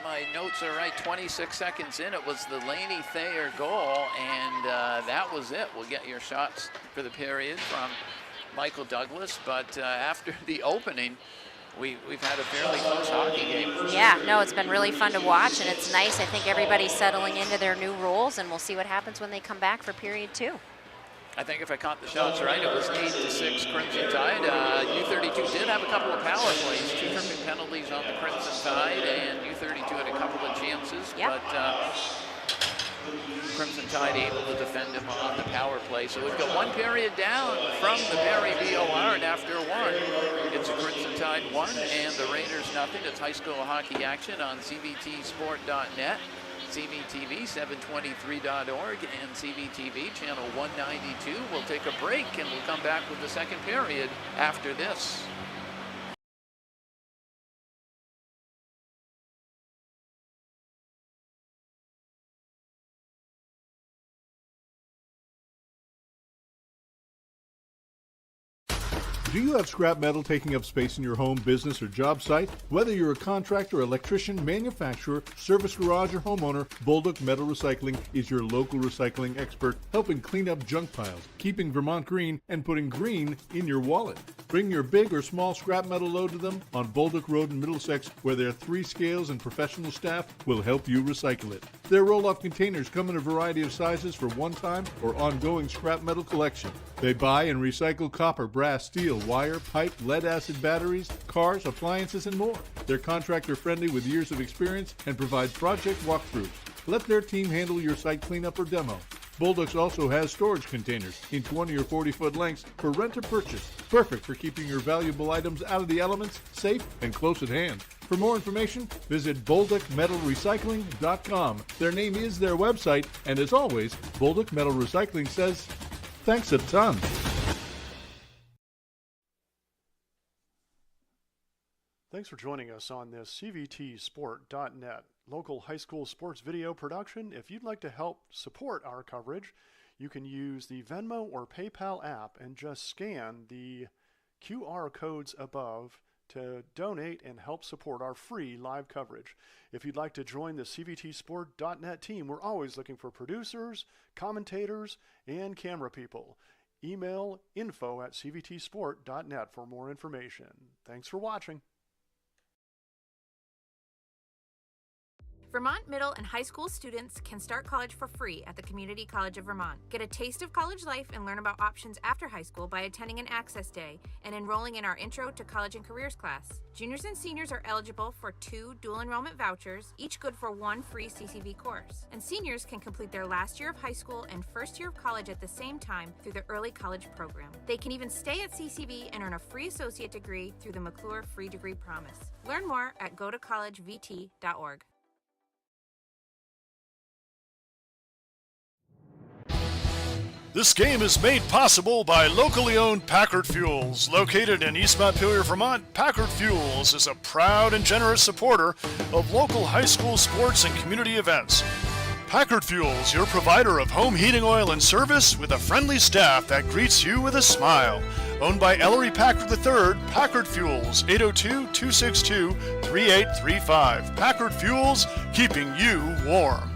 My notes are right, 26 seconds in. It was the Lainey Thayer goal, and that was it. We'll get your shots for the period from Michael Douglas. But after the opening, we've had a fairly close hockey game. Yeah, no, it's been really fun to watch, and it's nice. I think everybody's settling into their new roles, and we'll see what happens when they come back for period 2. I think if I caught the shots right, it was 8-6 Crimson Tide. U32 did have a couple of power plays, 2 tripping penalties on the Crimson Tide, and U32 had a couple of chances, Yep. but Crimson Tide able to defend him on the power play. So we've got one period down from the Barrie VOR, and after one, it's a Crimson Tide 1 and the Raiders nothing. It's high school hockey action on cvtsport.net. CVTV723.org and CVTV channel 192. We'll take a break and we'll come back with the second period after this. Do you have scrap metal taking up space in your home, business, or job site? Whether you're a contractor, electrician, manufacturer, service garage, or homeowner, Bolduc Metal Recycling is your local recycling expert, helping clean up junk piles, keeping Vermont green, and putting green in your wallet. Bring your big or small scrap metal load to them on Bolduc Road in Middlesex, where their 3 scales and professional staff will help you recycle it. Their roll-off containers come in a variety of sizes for one-time or ongoing scrap metal collection. They buy and recycle copper, brass, steel, wire, pipe, lead-acid batteries, cars, appliances, and more. They're contractor-friendly with years of experience and provide project walkthroughs. Let their team handle your site cleanup or demo. Bolduc's also has storage containers in 20 or 40-foot lengths for rent or purchase. Perfect for keeping your valuable items out of the elements, safe, and close at hand. For more information, visit BolducMetalRecycling.com. Their name is their website, and as always, Bolduc Metal Recycling says, thanks a ton. Thanks for joining us on this CVTsport.net local high school sports video production. If you'd like to help support our coverage, you can use the Venmo or PayPal app and just scan the QR codes above to donate and help support our free live coverage. If you'd like to join the CVTsport.net team, we're always looking for producers, commentators, and camera people. Email info@cvtsport.net for more information. Thanks for watching. Vermont middle and high school students can start college for free at the Community College of Vermont. Get a taste of college life and learn about options after high school by attending an Access Day and enrolling in our Intro to College and Careers class. Juniors and seniors are eligible for 2 dual enrollment vouchers, each good for 1 free CCV course. And seniors can complete their last year of high school and first year of college at the same time through the Early College Program. They can even stay at CCV and earn a free associate degree through the McClure Free Degree Promise. Learn more at gotocollegevt.org. This game is made possible by locally owned Packard Fuels. Located in East Montpelier, Vermont, Packard Fuels is a proud and generous supporter of local high school sports and community events. Packard Fuels, your provider of home heating oil and service with a friendly staff that greets you with a smile. Owned by Ellery Packard III, Packard Fuels, 802-262-3835. Packard Fuels, keeping you warm.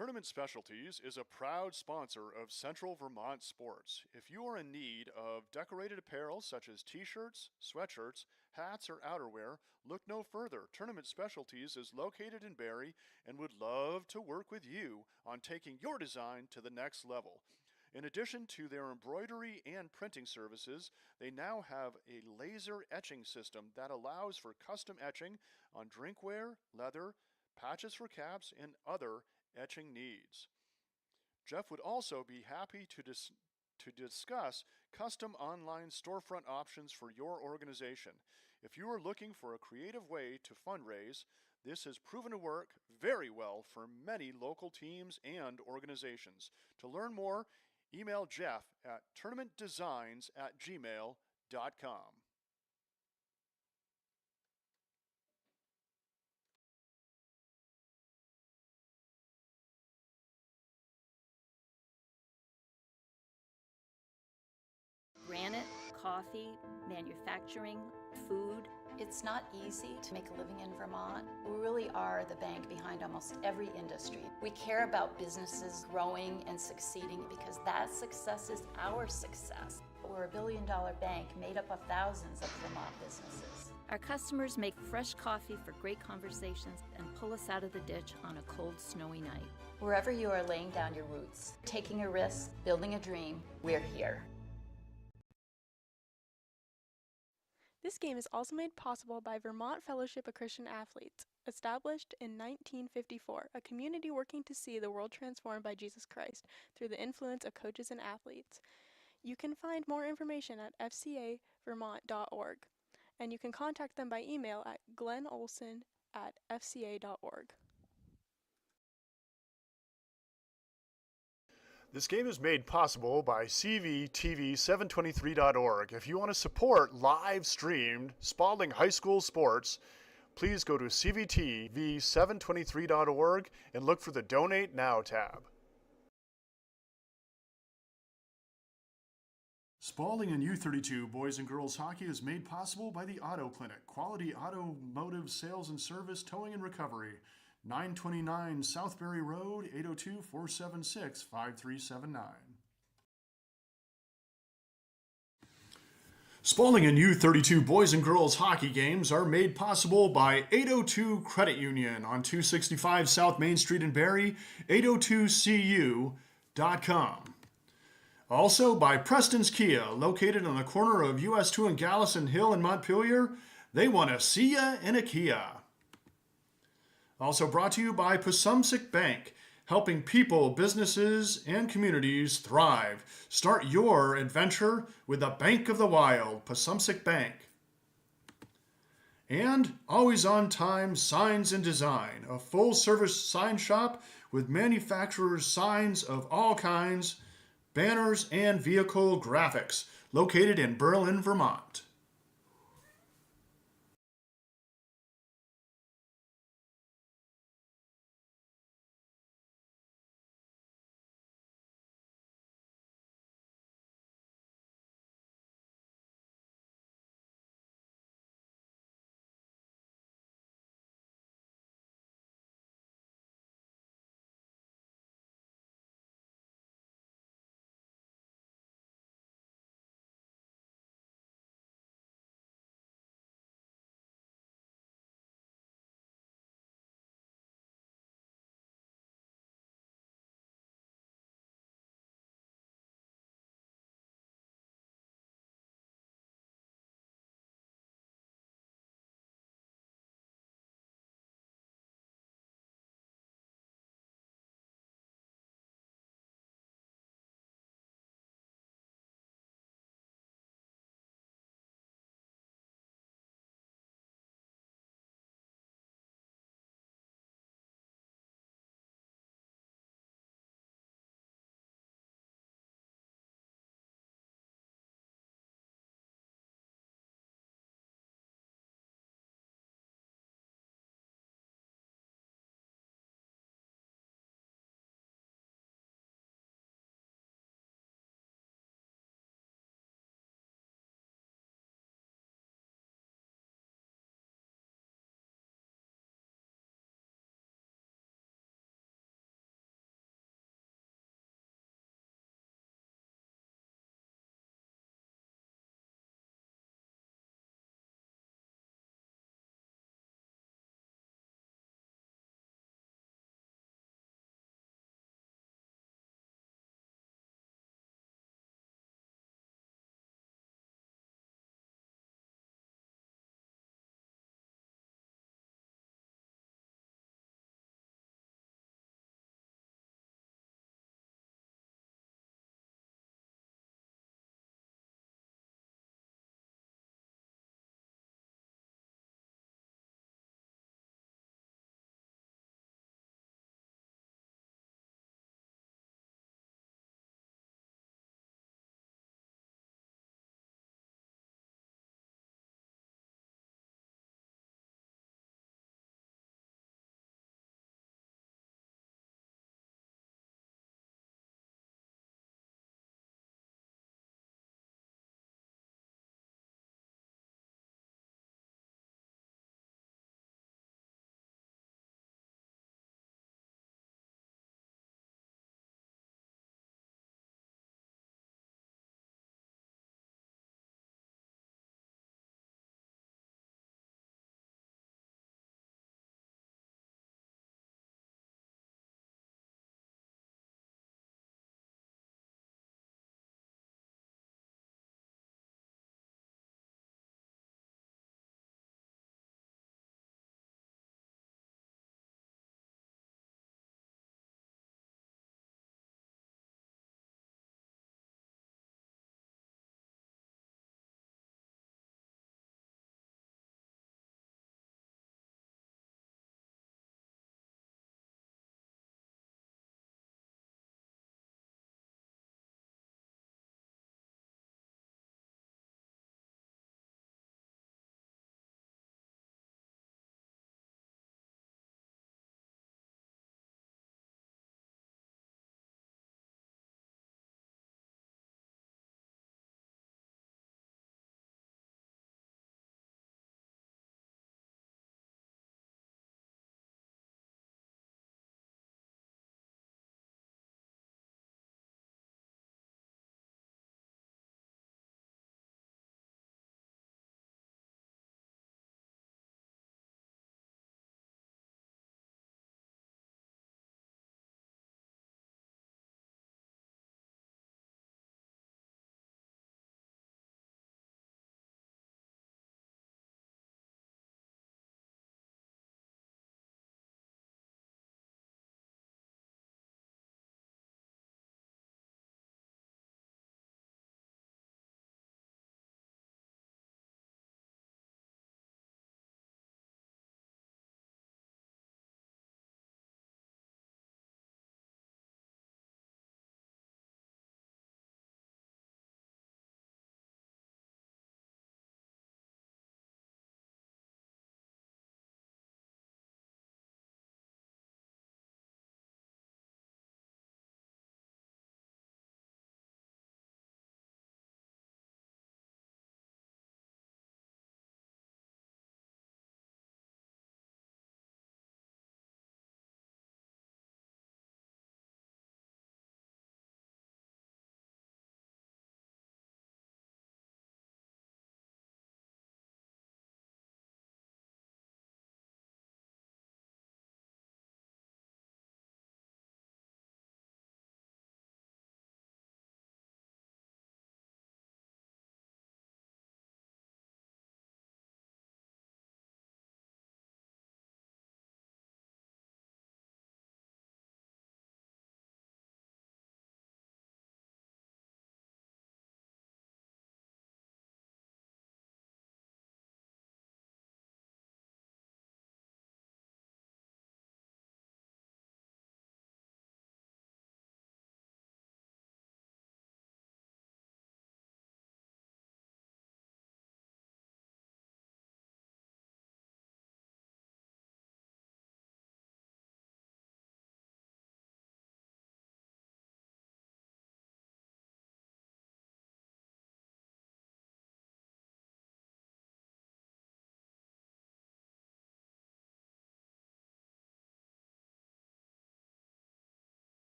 Tournament Specialties is a proud sponsor of Central Vermont sports. If you are in need of decorated apparel such as t-shirts, sweatshirts, hats, or outerwear, look no further. Tournament Specialties is located in Barrie and would love to work with you on taking your design to the next level. In addition to their embroidery and printing services, they now have a laser etching system that allows for custom etching on drinkware, leather, patches for caps, and other etching needs. Jeff would also be happy to discuss custom online storefront options for your organization. If you are looking for a creative way to fundraise, this has proven to work very well for many local teams and organizations. To learn more, email Jeff at tournamentdesigns@gmail.com. Granite, coffee, manufacturing, food. It's not easy to make a living in Vermont. We really are the bank behind almost every industry. We care about businesses growing and succeeding because that success is our success. We're a billion-dollar bank made up of thousands of Vermont businesses. Our customers make fresh coffee for great conversations and pull us out of the ditch on a cold, snowy night. Wherever you are laying down your roots, taking a risk, building a dream, we're here. This game is also made possible by Vermont Fellowship of Christian Athletes, established in 1954, a community working to see the world transformed by Jesus Christ through the influence of coaches and athletes. You can find more information at fcavermont.org, and you can contact them by email at glennolson@fca.org. This game is made possible by cvtv723.org. If you want to support live-streamed Spaulding High School sports, please go to cvtv723.org and look for the Donate Now tab. Spaulding and U32 boys and girls hockey is made possible by the Auto Clinic, quality automotive sales and service, towing and recovery. 929 Southbury Road, 802-476-5379. Spaulding and U32 boys and girls hockey games are made possible by 802 Credit Union on 265 South Main Street in Barrie, 802cu.com. Also by Preston's Kia, located on the corner of US 2 and Gallison Hill in Montpelier. They want to see ya in a Kia. Also brought to you by Pasumsic Bank, helping people, businesses, and communities thrive. Start your adventure with the Bank of the Wild, Pasumsic Bank. And Always On Time Signs and Design, a full-service sign shop with manufacturers' signs of all kinds, banners, and vehicle graphics, located in Berlin, Vermont.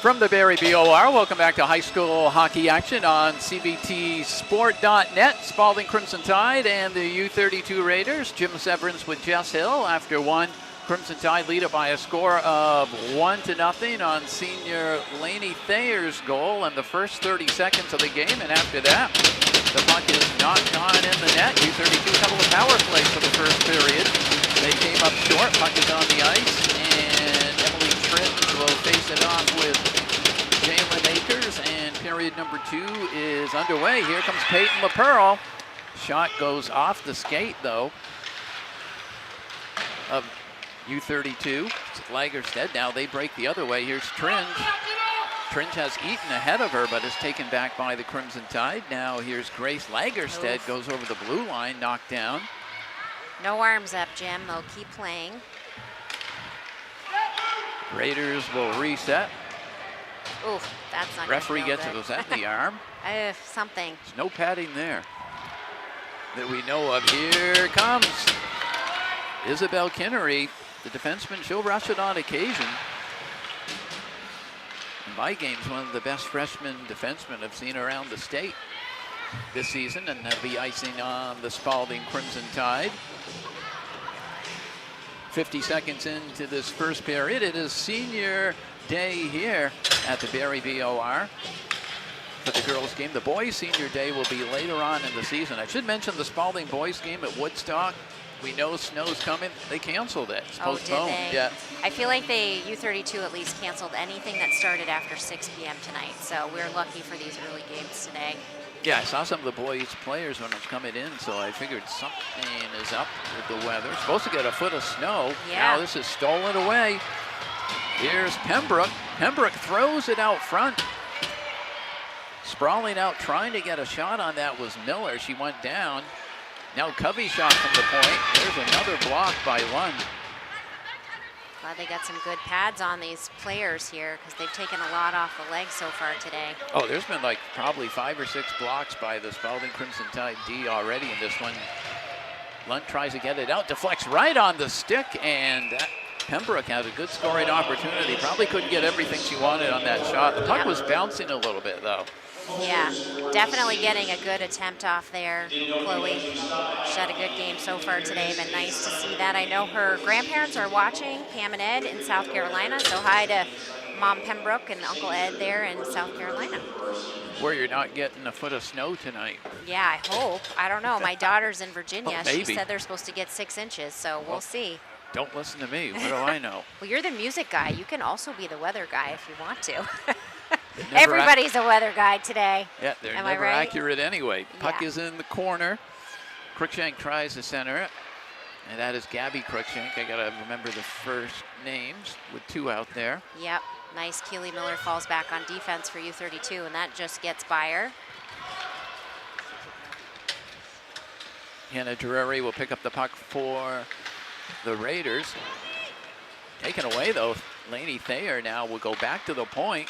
From the Barrie BOR, welcome back to high school hockey action on CBTsport.net. Spaulding Crimson Tide and the U32 Raiders. Jim Severance with Jess Hill after one. Crimson Tide lead it by a score of 1-0 on senior Lainey Thayer's goal in the first 30 seconds of the game. And after that, the puck is not gone in the net. U32 couple of power plays for the first period. They came up short. Puck is on the ice. And Emily Tringe will face it off with Jalen Akers. And period number 2 is underway. Here comes Peyton LaPearl. Shot goes off the skate, though, of U32. It's Lagerstead. Now they break the other way. Here's Tringe. Tringe has Eaton ahead of her, but is taken back by the Crimson Tide. Now here's Grace Lagerstead. Oof. Goes over the blue line, knocked down. No arms up, Jim. They'll keep playing. Raiders will reset. Oof, that's not Referee gonna feel gets it. good. Was that the arm? Something. There's no padding there that we know of. Here comes Isabel Kinnery, the defenseman. She'll rush it on occasion. In my game's one of the best freshman defensemen I've seen around the state this season, and that'll be icing on the Spaulding Crimson Tide. 50 seconds into this first period. It is senior day here at the Barrie BOR for the girls game. The boys senior day will be later on in the season. I should mention the Spaulding boys game at Woodstock. We know snow's coming. They canceled it. It's postponed. Did they? Yeah. I feel like U32 at least canceled anything that started after 6 p.m. tonight. So we're lucky for these early games today. Yeah, I saw some of the boys' players when I was coming in, so I figured something is up with the weather. Supposed to get a foot of snow. Yeah. Now this is stolen away. Here's Pembroke. Pembroke throws it out front. Sprawling out, trying to get a shot on that was Miller. She went down. Now Covey shot from the point. There's another block by Lund. Glad they got some good pads on these players here because they've taken a lot off the legs so far today. Oh, there's been like probably 5 or 6 blocks by the Spaulding Crimson Tide D already in this one. Lund tries to get it out, deflects right on the stick, and Pembroke had a good scoring opportunity. Probably couldn't get everything she wanted on that shot. The puck was bouncing a little bit, though. Yeah, definitely getting a good attempt off there, Chloe. She had a good game so far today. Been nice to see that. I know her grandparents are watching, Pam and Ed in South Carolina. So hi to Mom Pembroke and Uncle Ed there in South Carolina. Where you're not getting a foot of snow tonight. Yeah, I hope. I don't know. My daughter's in Virginia. Oh, maybe. She said they're supposed to get 6 inches, so we'll see. Don't listen to me. What do I know? Well, you're the music guy. You can also be the weather guy if you want to. Everybody's a weather guy today. Yeah, they're Am I never right? accurate anyway. Puck Yeah. is in the corner. Cruikshank tries to center it. And that is Gabby Cruikshank. I got to remember the first names with 2 out there. Yep. Nice. Keely Miller falls back on defense for U32, and that just gets by her. Hannah Drury will pick up the puck for the Raiders. Taken away, though. Lainey Thayer now will go back to the point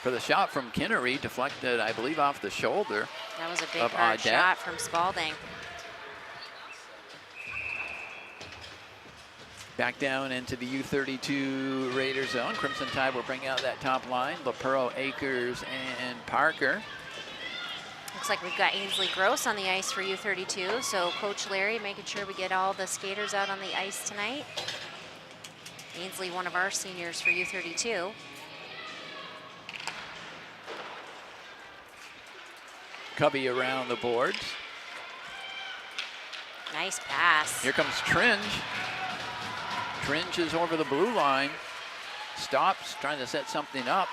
for the shot from Kinnery. Deflected, I believe, off the shoulder. That was a big of hard Audette. shot from Spaulding. Back down into the U32 Raider zone. Crimson Tide will bring out that top line. LaPearl, Akers, and Parker. Looks like we've got Ainsley Gross on the ice for U32, so Coach Larry making sure we get all the skaters out on the ice tonight. Ainsley, one of our seniors for U32. Cubby around the boards. Nice pass. Here comes Tringe. Tringe is over the blue line. Stops, trying to set something up.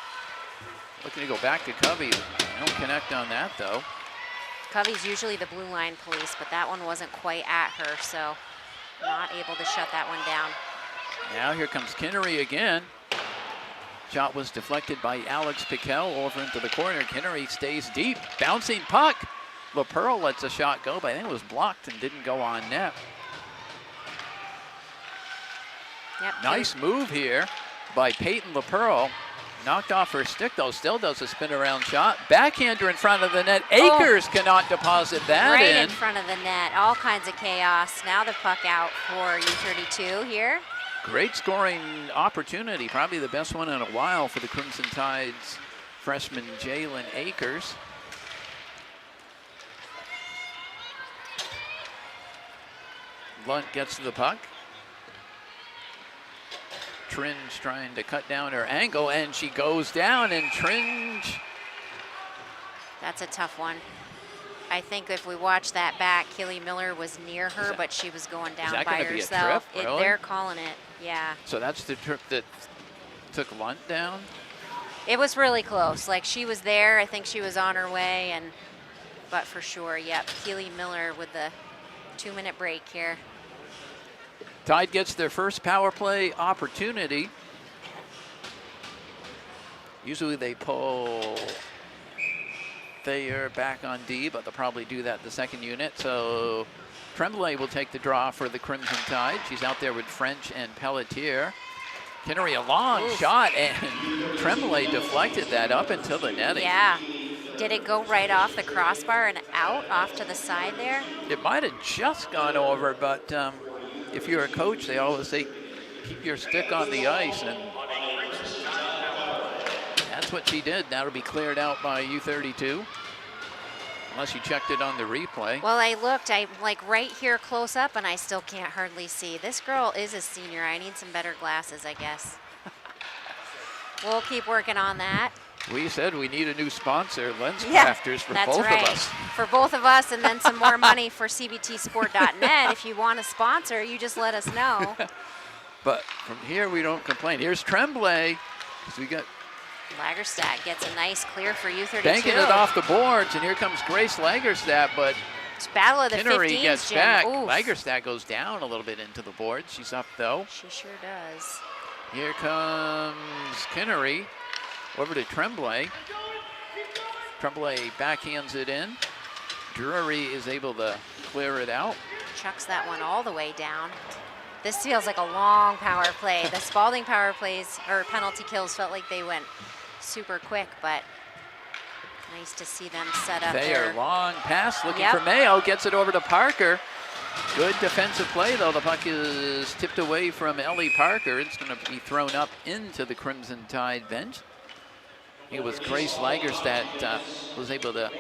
Looking to go back to Covey. They don't connect on that, though. Covey's usually the blue line police, but that one wasn't quite at her, so not able to shut that one down. Now here comes Kinnery again. Shot was deflected by Alex Piquel over into the corner. Kinnery stays deep. Bouncing puck. LaPearl lets a shot go, but I think it was blocked and didn't go on net. Yep. Nice move here by Peyton LaPearl. Knocked off her stick, though. Still does a spin around shot. Backhander in front of the net. Akers cannot deposit that right in front of the net. All kinds of chaos. Now the puck out for U32 here. Great scoring opportunity, probably the best one in a while for the Crimson Tide's freshman Jalen Akers. Lunt gets to the puck. Tringe trying to cut down her angle, and she goes down, and Tringe. That's a tough one. I think if we watch that back, Keely Miller was near her, but she was going down by herself. Be a trip, really? They're calling it, yeah. So that's the trip that took Lunt down? It was really close. Like, she was there. I think she was on her way, but for sure, yep. Keely Miller with the 2-minute break here. Tide gets their first power play opportunity. Usually they pull Thayer back on D, but they'll probably do that in the second unit. So Tremblay will take the draw for the Crimson Tide. She's out there with French and Pelletier. Kinnery, a long shot, and Tremblay deflected that up into the netting. Yeah. Did it go right off the crossbar and out off to the side there? It might have just gone over, but if you're a coach, they always say, keep your stick on the ice, and that's what she did. That'll be cleared out by U32, unless you checked it on the replay. Well, I looked, I like right here close up, and I still can't hardly see. This girl is a senior. I need some better glasses, I guess. We'll keep working on that. We said we need a new sponsor, Lens Yeah, Crafters, for that's both right. of us. For both of us, and then some more money for CBTsport.net. If you want a sponsor, you just let us know. But from here, we don't complain. Here's Tremblay. So we got Lagerstadt gets a nice clear for U32. banking it off the boards, and here comes Grace Lagerstadt, but it's battle of the Kinnery 15s, gets Jim. back. Oof. Lagerstadt goes down a little bit into the boards. She's up, though. She sure does. Here comes Kinnery over to Tremblay. Tremblay backhands it in. Drury is able to clear it out. Chucks that one all the way down. This feels like a long power play. The Spaulding power plays, or penalty kills, felt like they went super quick, but nice to see them set up Thayer, there. long pass, looking for Mayo, gets it over to Parker. Good defensive play, though. The puck is tipped away from Ellie Parker. It's going to be thrown up into the Crimson Tide bench. It was Grace Lagerstadt was able to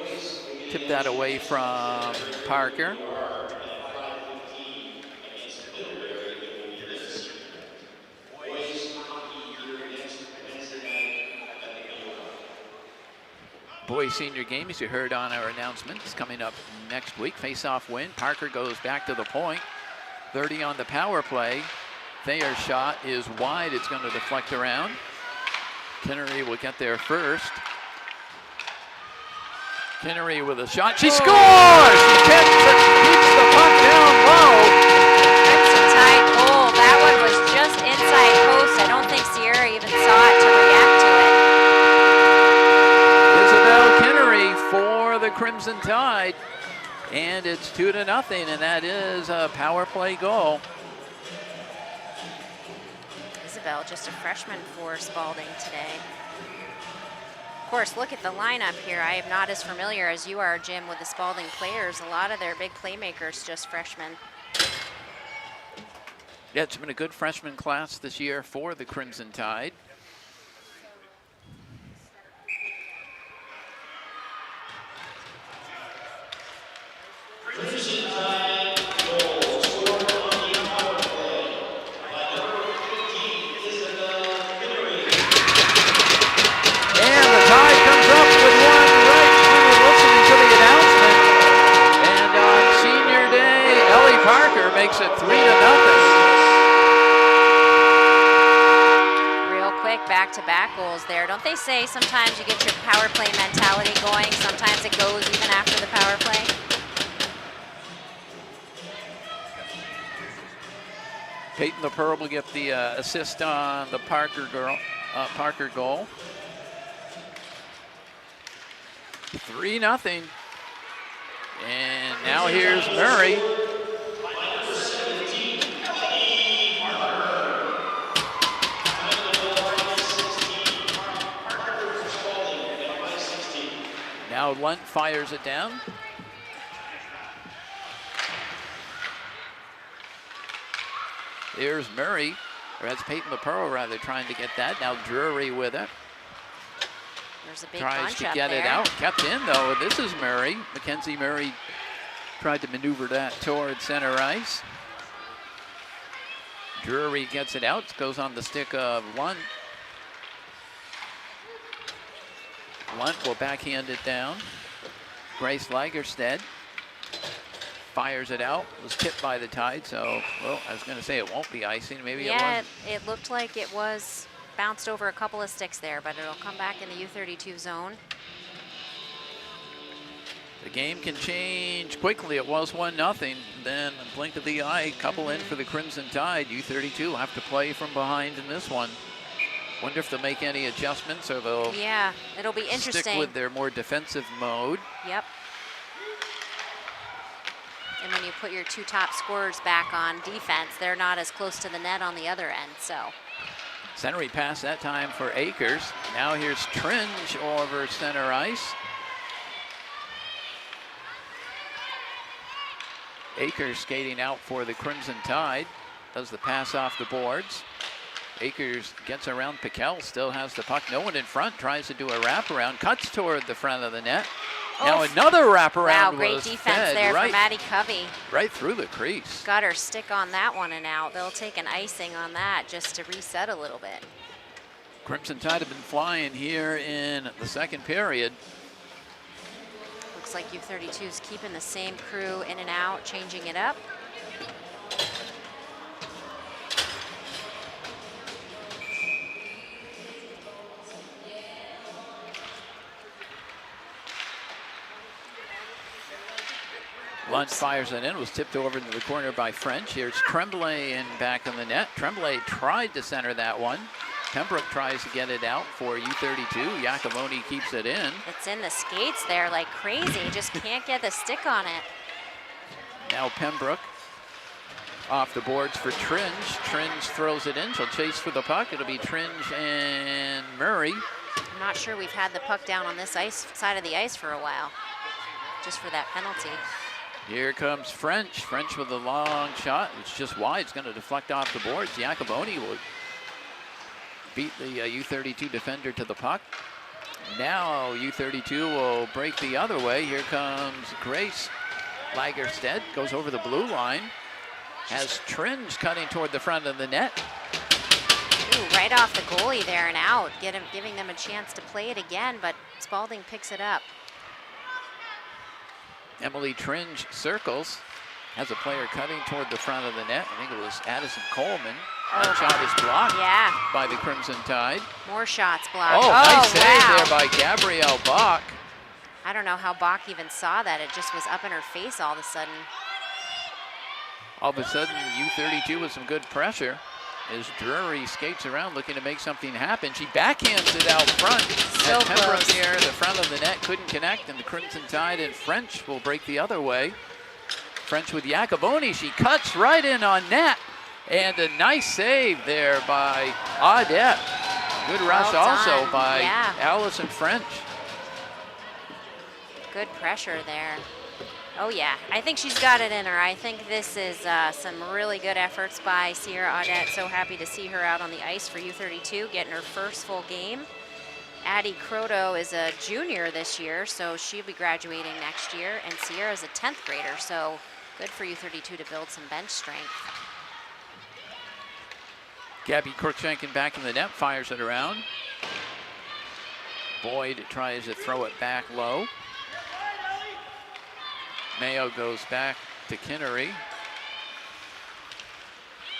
tip that away from Parker. Boys senior game, as you heard on our announcement, is coming up next week. Face-off win. Parker goes back to the point. 30 on the power play. Thayer's shot is wide. It's going to deflect around. Kinnery will get there first. Kinnery with a shot. She scores! She keeps the puck down low. Crimson Tide goal. That one was just inside post. I don't think Sierra even saw it to react to it. Isabel Kinnery for the Crimson Tide. And it's 2-0, and that is a power play goal. Isabel, just a freshman for Spaulding today. Of course, look at the lineup here. I am not as familiar as you are, Jim, with the Spaulding players. A lot of their big playmakers just freshmen. Yeah, it's been a good freshman class this year for the Crimson Tide. Crimson Tide goal scored on the power play by number 15, Isabel Kinnery. And the Tide comes up with one right when we're listening to the announcement. And on senior day, Ellie Parker makes it 3-0. Real quick, back-to-back goals there. Don't they say sometimes you get your power play mentality going, sometimes it goes even after the power play? Peyton LaPearl will get the assist on the Parker goal. 3-0. And now here's Murray. Now Lunt fires it down. There's Murray. Or that's Peyton LaPearl rather trying to get that. Now Drury with it. There's a big Tries bunch to up get there. it out. Kept in though. This is Murray. Mackenzie Murray tried to maneuver that toward center ice. Drury gets it out. Goes on the stick of Lunt. Lunt will backhand it down. Grace Lagerstedt fires it out. Was tipped by the Tide, so, well, I was going to say it won't be icing. Maybe it was. It looked like it was bounced over a couple of sticks there, but it'll come back in the U32 zone. The game can change quickly. It was 1-0. Then, a blink of the eye, couple in for the Crimson Tide. U32 will have to play from behind in this one. Wonder if they'll make any adjustments or they'll it'll be interesting. stick with their more defensive mode. Yep. And when you put your two top scorers back on defense, they're not as close to the net on the other end, so. Centering pass that time for Akers. Now here's Tringe over center ice. Akers skating out for the Crimson Tide. Does the pass off the boards. Akers gets around Piquel, still has the puck. No one in front, tries to do a wraparound, cuts toward the front of the net. Now another wraparound. Wow, great was defense fed there right, from Maddie Covey. right through the crease. Got her stick on that one and out. They'll take an icing on that just to reset a little bit. Crimson Tide have been flying here in the second period. Looks like U32 is keeping the same crew in and out, changing it up. Lunt fires it in, was tipped over into the corner by French. Here's Tremblay in back in the net. Tremblay tried to center that one. Pembroke tries to get it out for U32. Iacoboni keeps it in. It's in the skates there like crazy. Just can't get the stick on it. Now Pembroke off the boards for Tringe. Tringe throws it in. She'll chase for the puck. It'll be Tringe and Murray. I'm not sure we've had the puck down on this side of the ice for a while, just for that penalty. Here comes French. French with a long shot. It's just wide. It's going to deflect off the boards. Iacoboni will beat the U32 defender to the puck. Now U32 will break the other way. Here comes Grace Lagerstedt. Goes over the blue line. Has Tringe cutting toward the front of the net. Ooh, right off the goalie there and out. Giving them a chance to play it again, but Spaulding picks it up. Emily Tringe circles, has a player cutting toward the front of the net. I think it was Addison Coleman. That shot is blocked by the Crimson Tide. More shots blocked. Oh, nice save there by Gabrielle Bach. I don't know how Bach even saw that. It just was up in her face all of a sudden. All of a sudden, U32 with some good pressure as Drury skates around looking to make something happen. She backhands it out front. So Pembroke close. near the front of the net couldn't connect, and the Crimson Tide and French will break the other way. French with Iacoboni. She cuts right in on net. And a nice save there by Audette. Good rush also by Allison French. Good pressure there. Oh yeah, I think she's got it in her. I think this is some really good efforts by Sierra Audette. So happy to see her out on the ice for U32, getting her first full game. Addie Croto is a junior this year, so she'll be graduating next year. And Sierra's a 10th grader, so good for U32 to build some bench strength. Gabby Cruikshank back in the net, fires it around. Boyd tries to throw it back low. Mayo goes back to Kinnery.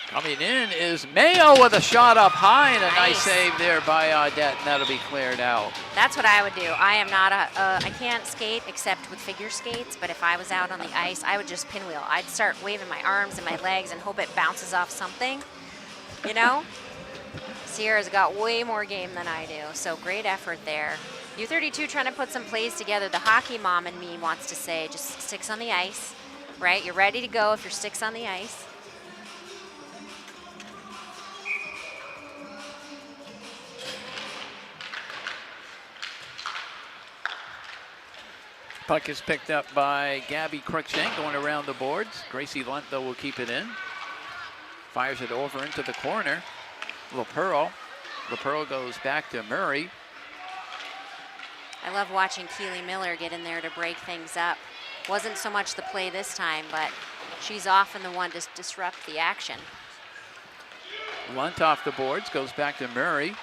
Coming in is Mayo with a shot up high and a nice save there by Audette, and that'll be cleared out. That's what I would do. I am not I can't skate except with figure skates, but if I was out on the ice, I would just pinwheel. I'd start waving my arms and my legs and hope it bounces off something, you know? Sierra's got way more game than I do, so great effort there. U32 trying to put some plays together. The hockey mom in me wants to say, just sticks on the ice, right? You're ready to go if your stick's on the ice. Puck is picked up by Gabby Cruikshank going around the boards. Gracie Lunt, though, will keep it in. Fires it over into the corner. LaPearl. LaPearl goes back to Murray. I love watching Keely Miller get in there to break things up. Wasn't so much the play this time, but she's often the one to disrupt the action. Lunt off the boards, goes back to Murray.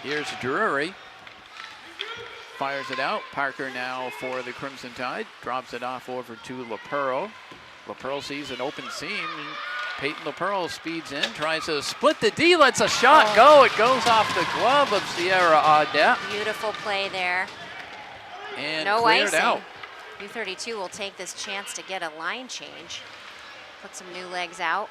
Here's Drury. Fires it out. Parker now for the Crimson Tide. Drops it off over to LaPearl. LaPearl sees an open seam. Peyton LaPearl speeds in, tries to split the D, lets a shot go. It goes off the glove of Sierra Audette. Beautiful play there. And no cleared icing. out. U32 will take this chance to get a line change. Put some new legs out.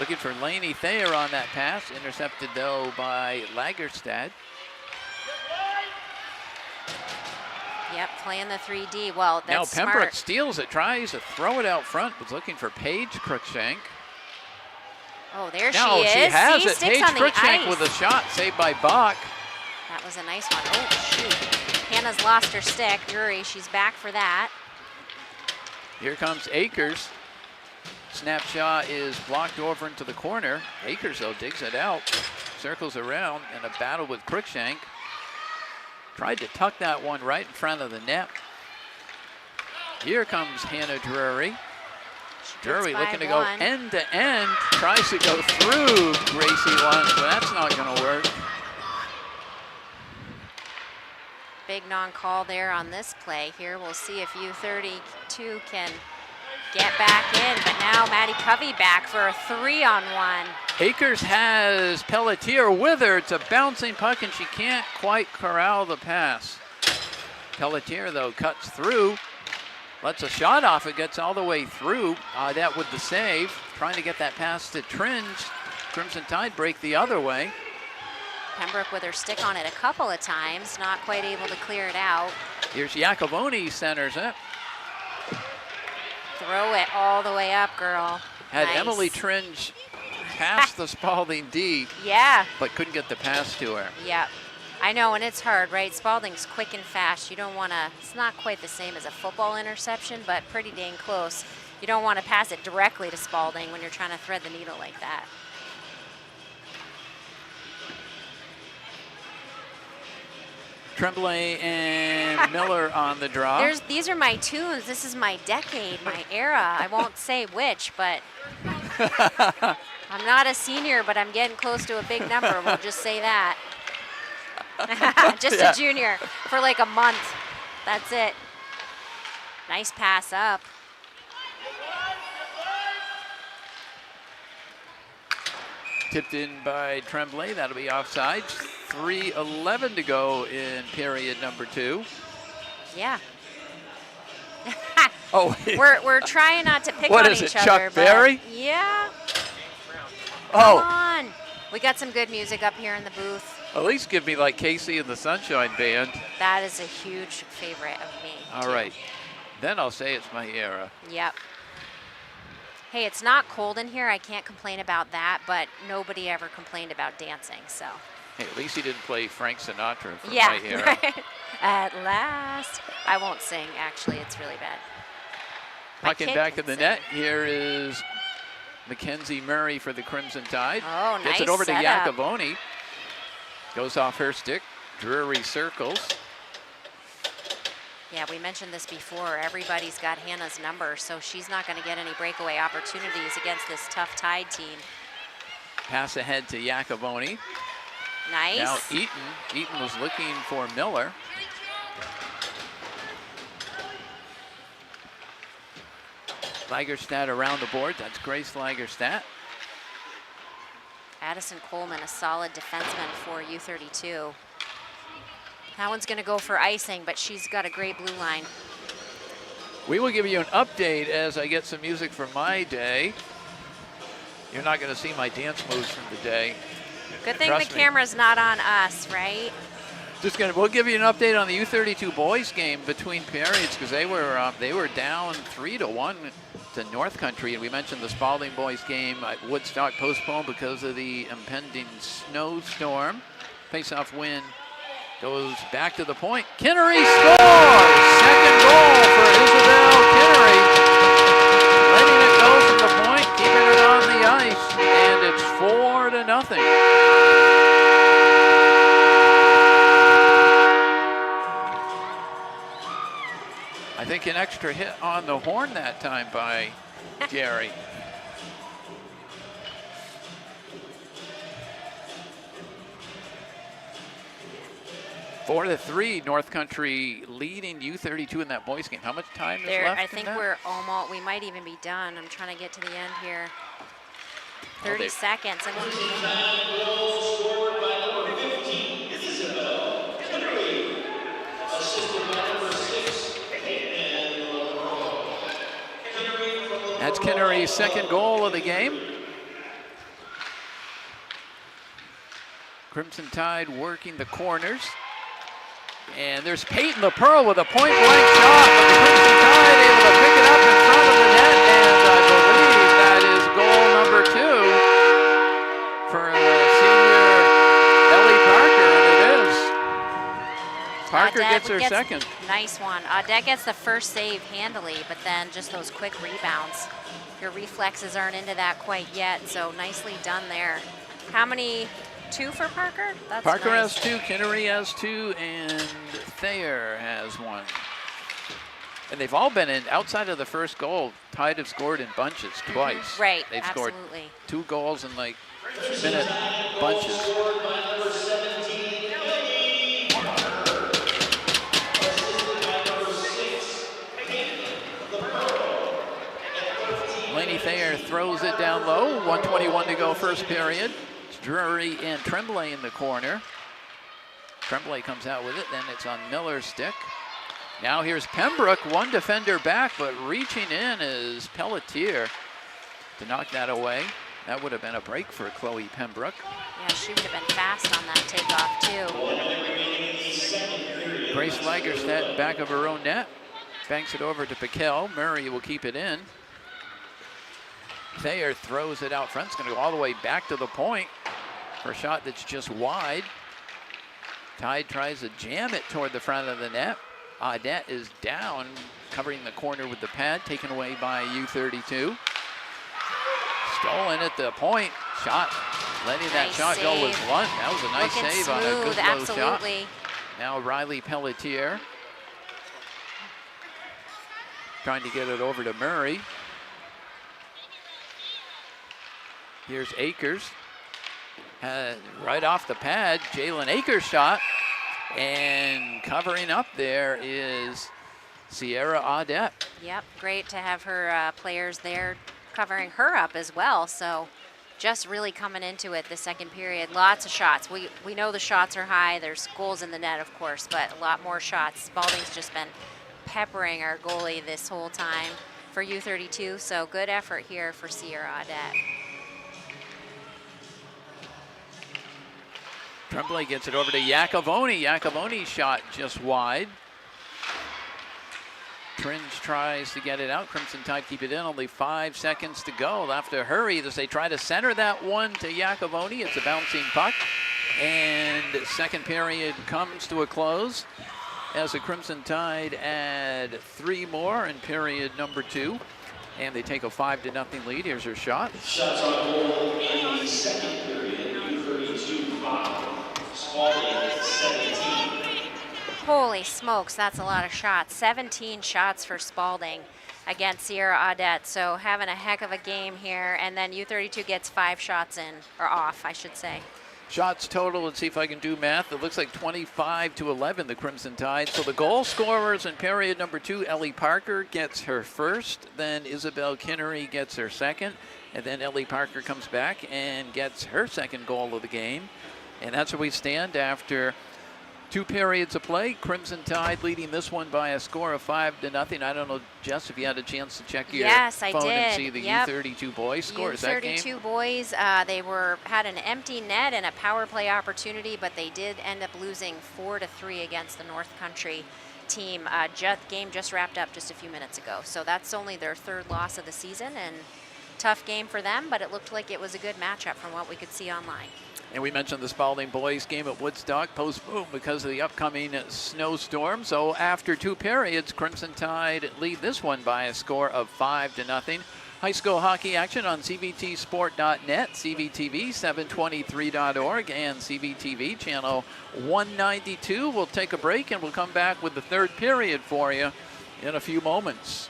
Looking for Lainey Thayer on that pass. Intercepted, though, by Lagerstad. Yep, playing the 3D. Well, Now that's Pembroke smart. steals it, tries to throw it out front. Was looking for Paige Cruikshank. Oh, there Now she is. she has See, it. sticks Paige on the Cruikshank ice. with a shot saved by Bach. That was a nice one. Oh, shoot. Hannah's lost her stick. Drury, she's back for that. Here comes Akers. Snapshot is blocked over into the corner. Akers, though, digs it out. Circles around in a battle with Cruikshank. Tried to tuck that one right in front of the net. Here comes Hannah Drury. Drury looking to go end to end. Tries to go through Gracie Lunt, but that's not going to work. Big non-call there on this play. Here we'll see if U32 can get back in, but now Maddie Covey back for a 3-on-1. Akers has Pelletier with her. It's a bouncing puck, and she can't quite corral the pass. Pelletier, though, cuts through, lets a shot off. It gets all the way through. That with the save. Trying to get that pass to Tringe. Crimson Tide break the other way. Pembroke with her stick on it a couple of times, not quite able to clear it out. Here's Iacoboni, centers it. Throw it all the way up, girl. Had Nice. Emily Tringe pass the Spaulding D, Yeah. but couldn't get the pass to her. Yep. I know, and it's hard, right? Spaulding's quick and fast. You don't want to, it's not quite the same as a football interception, but pretty dang close. You don't want to pass it directly to Spaulding when you're trying to thread the needle like that. Tremblay and Miller on the draw. These are my tunes. This is my decade, my era. I won't say which, but I'm not a senior, but I'm getting close to a big number. We'll just say that. Just a junior for like a month. That's it. Nice pass up. Tipped in by Tremblay. That'll be offside. 3:11 to go in period number 2. Yeah. Oh, we're trying not to pick what on is each it, other. Chuck Berry? But yeah. Oh. Come on. We got some good music up here in the booth. At least give me like Casey and the Sunshine Band. That is a huge favorite of me. All right. Then I'll say it's my era. Yep. Hey, it's not cold in here. I can't complain about that, but nobody ever complained about dancing, so. Hey, at least he didn't play Frank Sinatra for Yeah, my era. right. At last. I won't sing, actually. It's really bad. Pucking back to the net. Here is Mackenzie Murray for the Crimson Tide. Oh, nice Gets it over to setup. Iacoboni. Goes off her stick. Drury circles. Yeah, we mentioned this before. Everybody's got Hannah's number, so she's not going to get any breakaway opportunities against this tough Tide team. Pass ahead to Iacoboni. Nice. Now Eaton. Eaton was looking for Miller. Lagerstad around the board. That's Grace Lagerstad. Addison Coleman, a solid defenseman for U32. That one's going to go for icing, but she's got a great blue line. We will give you an update as I get some music from my day. You're not going to see my dance moves from the day. Good thing Trust the me. camera's not on us, right? We'll give you an update on the U32 boys game between periods because they were down 3-1 to North Country, and we mentioned the Spaulding boys game at Woodstock postponed because of the impending snowstorm. Face-off win goes back to the point. Kinnery scores! Second goal for Isabel Kinnery. I think an extra hit on the horn that time by Gary. Four to 3, North Country leading U32 in that boys game. How much time is left? I think we might even be done. I'm trying to get to the end here. 30 seconds. And that's Kinnery's second goal of the game. Crimson Tide working the corners. And there's Peyton LaPearl with a point-blank shot, but the Crimson Tide able to pick it up in front of the net, and I believe that is goal number 2 for senior Ellie Parker, and it is. Parker gets her second. Nice one. Audette gets the first save handily, but then just those quick rebounds. Your reflexes aren't into that quite yet, so nicely done there. How many? 2 for Parker? That's Parker nice. has 2, Kinnery has 2, and Thayer has 1. And they've all been in, outside of the first goal, Tide have scored in bunches twice. Right, They've absolutely. scored 2 goals in like minute bunches. Lainey Thayer throws it down low, 1:21 to go first period. Drury and Tremblay in the corner. Tremblay comes out with it, then it's on Miller's stick. Now here's Pembroke, one defender back, but reaching in is Pelletier to knock that away. That would have been a break for Chloe Pembroke. Yeah, she would have been fast on that takeoff too. Grace Lagerstedt back of her own net. Banks it over to Piquel. Murray will keep it in. Thayer throws it out front. It's going to go all the way back to the point for a shot that's just wide. Tide tries to jam it toward the front of the net. Audette is down, covering the corner with the pad, taken away by U32. Stolen at the point. Shot, letting that shot go with Lunt. That was a nice save on a good low shot. Now Riley Pelletier trying to get it over to Murray. Here's Akers. Right off the pad, Jalen Akers shot. And covering up there is Sierra Audette. Yep, great to have her players there covering her up as well. So just really coming into it the second period. Lots of shots. We know the shots are high. There's goals in the net, of course, but a lot more shots. Spaulding's just been peppering our goalie this whole time for U32. So good effort here for Sierra Audette. Tremblay gets it over to Iacovoni. Iacovoni's shot just wide. Tringe tries to get it out. Crimson Tide keep it in. Only 5 seconds to go. They'll have to hurry as they try to center that one to Iacovoni. It's a bouncing puck. And second period comes to a close as the Crimson Tide add 3 more in period number 2. And they take a 5-0 lead. Here's her shot. Shots on goal in the second period. U32-5. Spaulding 17. Holy smokes, that's a lot of shots. 17 shots for Spaulding against Sierra Audette. So having a heck of a game here. And then U32 gets 5 shots in, or off, I should say. Shots total, let's see if I can do math. It looks like 25-11, the Crimson Tide. So the goal scorers in period number 2, Ellie Parker gets her first, then Isabel Kinnery gets her second, and then Ellie Parker comes back and gets her second goal of the game. And that's where we stand after 2 periods of play. Crimson Tide leading this one by a score of 5-0. I don't know, Jess, if you had a chance to check your phone and see the U32 boys scores. That game? U32 boys, they had an empty net and a power play opportunity, but they did end up losing 4-3 against the North Country team. Game just wrapped up just a few minutes ago. So that's only their 3rd loss of the season, and tough game for them, but it looked like it was a good matchup from what we could see online. And we mentioned the Spaulding boys game at Woodstock postponed because of the upcoming snowstorm. So after 2 periods, Crimson Tide lead this one by a score of 5-0. High school hockey action on CBTsport.net, CBTV723.org, and CBTV channel 192. We'll take a break and we'll come back with the 3rd period for you in a few moments.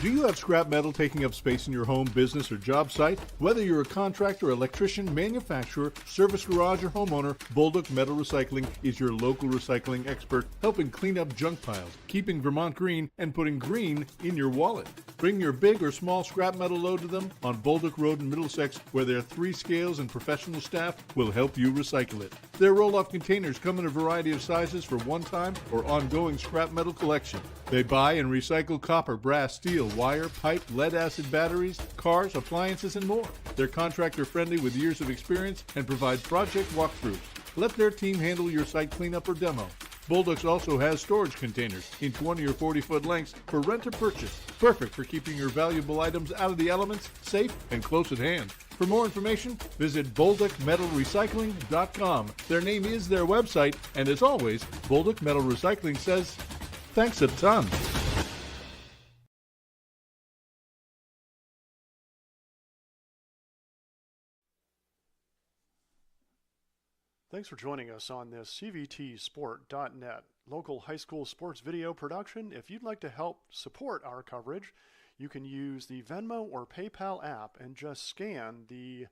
Do you have scrap metal taking up space in your home, business, or job site? Whether you're a contractor, electrician, manufacturer, service garage, or homeowner, Bolduc Metal Recycling is your local recycling expert, helping clean up junk piles, keeping Vermont green, and putting green in your wallet. Bring your big or small scrap metal load to them on Bolduc Road in Middlesex, where their 3 scales and professional staff will help you recycle it. Their roll-off containers come in a variety of sizes for one-time or ongoing scrap metal collection. They buy and recycle copper, brass, steel, wire, pipe, lead-acid batteries, cars, appliances, and more. They're contractor-friendly with years of experience and provide project walkthroughs. Let their team handle your site cleanup or demo. Bolduc also has storage containers in 20 or 40-foot lengths for rent or purchase. Perfect for keeping your valuable items out of the elements, safe, and close at hand. For more information, visit BolducMetalRecycling.com. Their name is their website, and as always, Bolduc Metal Recycling says, thanks a ton. Thanks for joining us on this CVTsport.net local high school sports video production. If you'd like to help support our coverage, you can use the Venmo or PayPal app and just scan the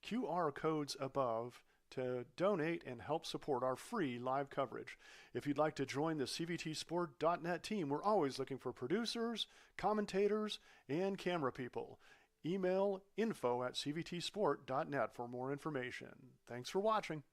QR codes above to donate and help support our free live coverage. If you'd like to join the CVTsport.net team, we're always looking for producers, commentators, and camera people. Email info@cvtsport.net for more information. Thanks for watching.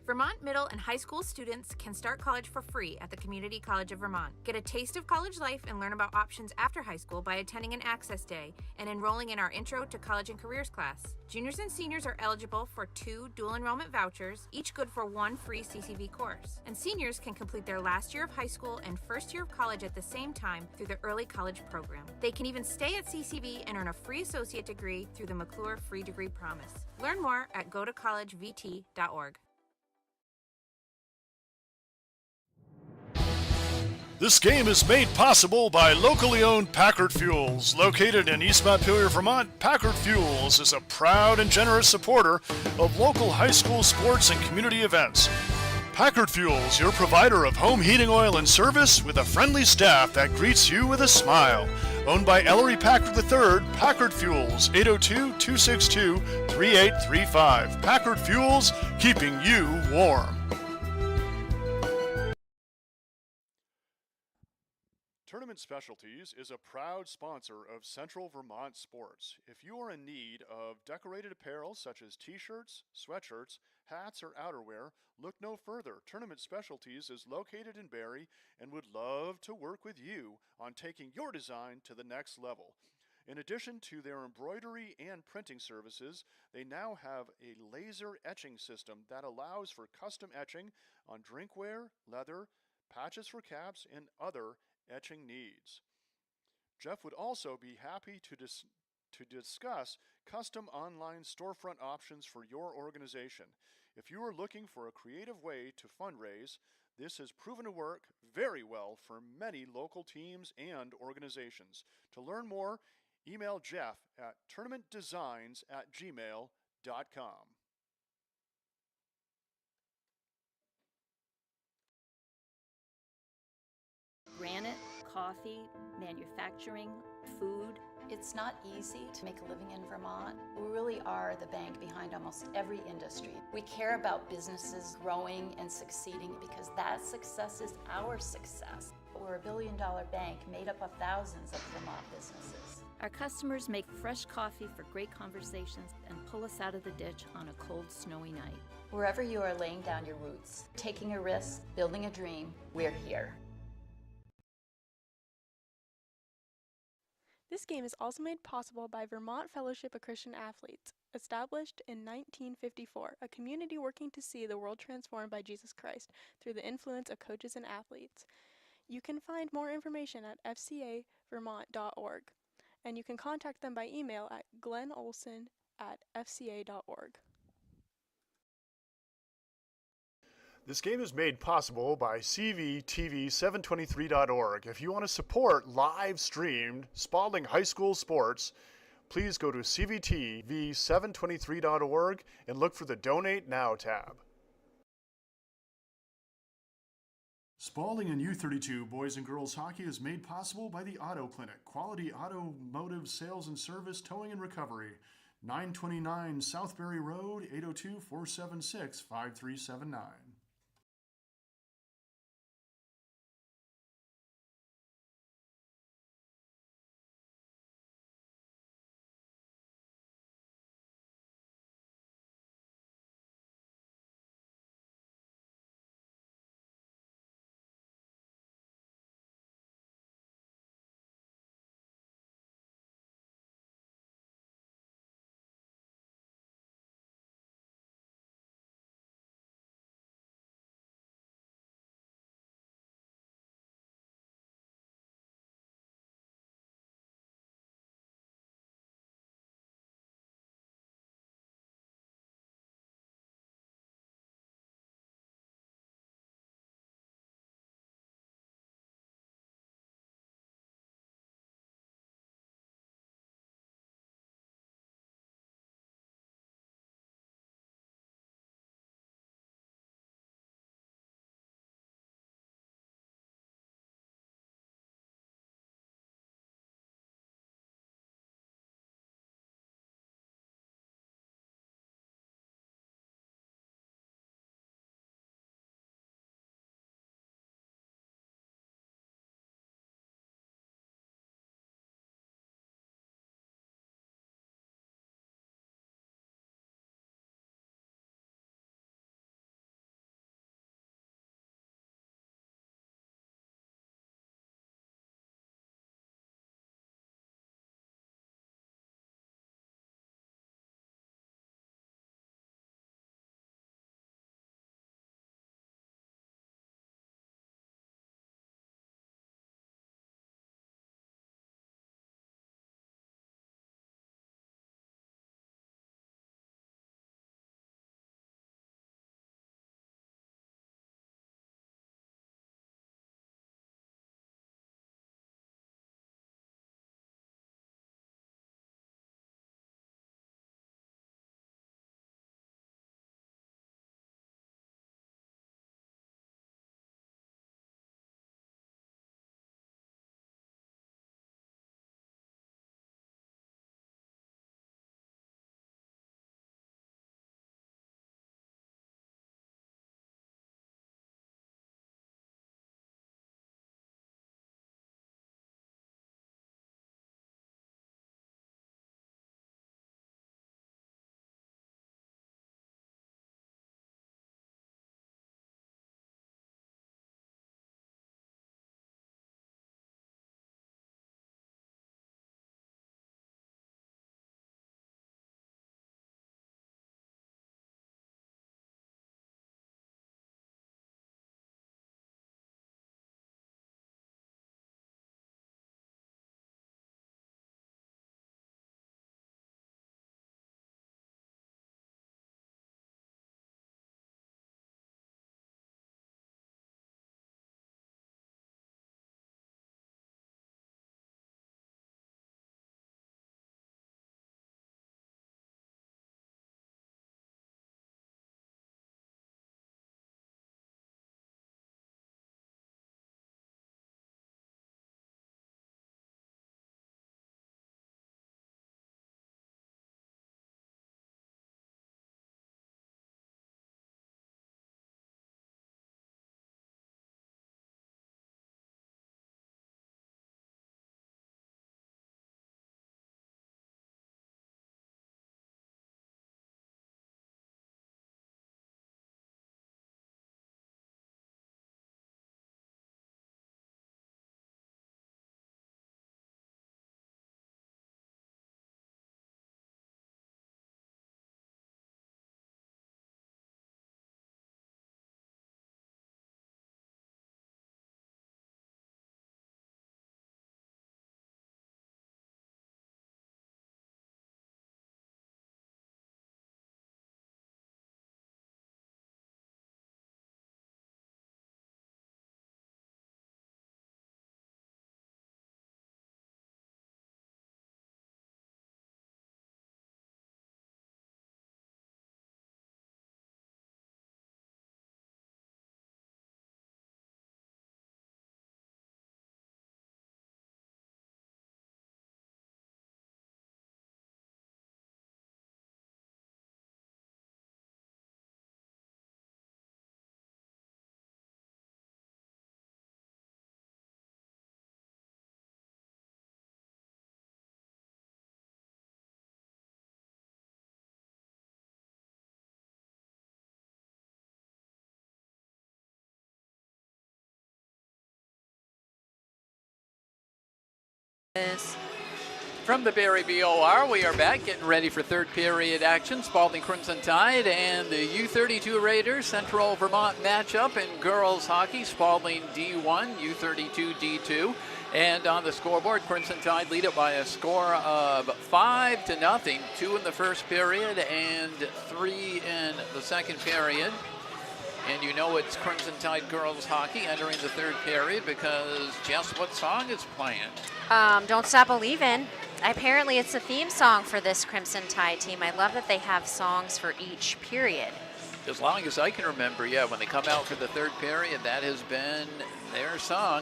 Vermont middle and high school students can start college for free at the Community College of Vermont. Get a taste of college life and learn about options after high school by attending an Access Day and enrolling in our Intro to College and Careers class. Juniors and seniors are eligible for 2 dual enrollment vouchers, each good for 1 free CCV course. And seniors can complete their last year of high school and first year of college at the same time through the Early College Program. They can even stay at CCV and earn a free associate degree through the McClure Free Degree Promise. Learn more at gotocollegevt.org. This game is made possible by locally owned Packard Fuels. Located in East Montpelier, Vermont, Packard Fuels is a proud and generous supporter of local high school sports and community events. Packard Fuels, your provider of home heating oil and service with a friendly staff that greets you with a smile. Owned by Ellery Packard III, Packard Fuels, 802-262-3835. Packard Fuels, keeping you warm. Tournament Specialties is a proud sponsor of Central Vermont sports. If you are in need of decorated apparel such as t-shirts, sweatshirts, hats, or outerwear, look no further. Tournament Specialties is located in Barrie and would love to work with you on taking your design to the next level. In addition to their embroidery and printing services, they now have a laser etching system that allows for custom etching on drinkware, leather, patches for caps, and other etching needs. Jeff would also be happy to discuss custom online storefront options for your organization. If you are looking for a creative way to fundraise, this has proven to work very well for many local teams and organizations. To learn more, email Jeff at tournamentdesigns@gmail.com. Granite, coffee, manufacturing, food. It's not easy to make a living in Vermont. We really are the bank behind almost every industry. We care about businesses growing and succeeding because that success is our success. We're a billion-dollar bank made up of thousands of Vermont businesses. Our customers make fresh coffee for great conversations and pull us out of the ditch on a cold, snowy night. Wherever you are laying down your roots, taking a risk, building a dream, we're here. This game is also made possible by Vermont Fellowship of Christian Athletes, established in 1954, a community working to see the world transformed by Jesus Christ through the influence of coaches and athletes. You can find more information at fcavermont.org, and you can contact them by email at glennolson@fca.org. This game is made possible by CVTV723.org. If you want to support live-streamed Spaulding High School sports, please go to CVTV723.org and look for the Donate Now tab. Spaulding and U32 boys and girls hockey is made possible by the Auto Clinic, quality automotive sales and service, towing and recovery. 929 Southbury Road, 802-476-5379. From the Barry BOR, we are back getting ready for third period action. Spaulding Crimson Tide and the U32 Raiders Central Vermont matchup in girls hockey. Spaulding D1, U32 D2. And on the scoreboard, Crimson Tide lead it by a score of 5-0. 2 in the first period and 3 in the second period. And you know it's Crimson Tide girls hockey entering the third period because Jess, what song is playing? Don't Stop Believin'. Apparently it's a theme song for this Crimson Tide team. I love that they have songs for each period. As long as I can remember, yeah, when they come out for the third period, that has been their song.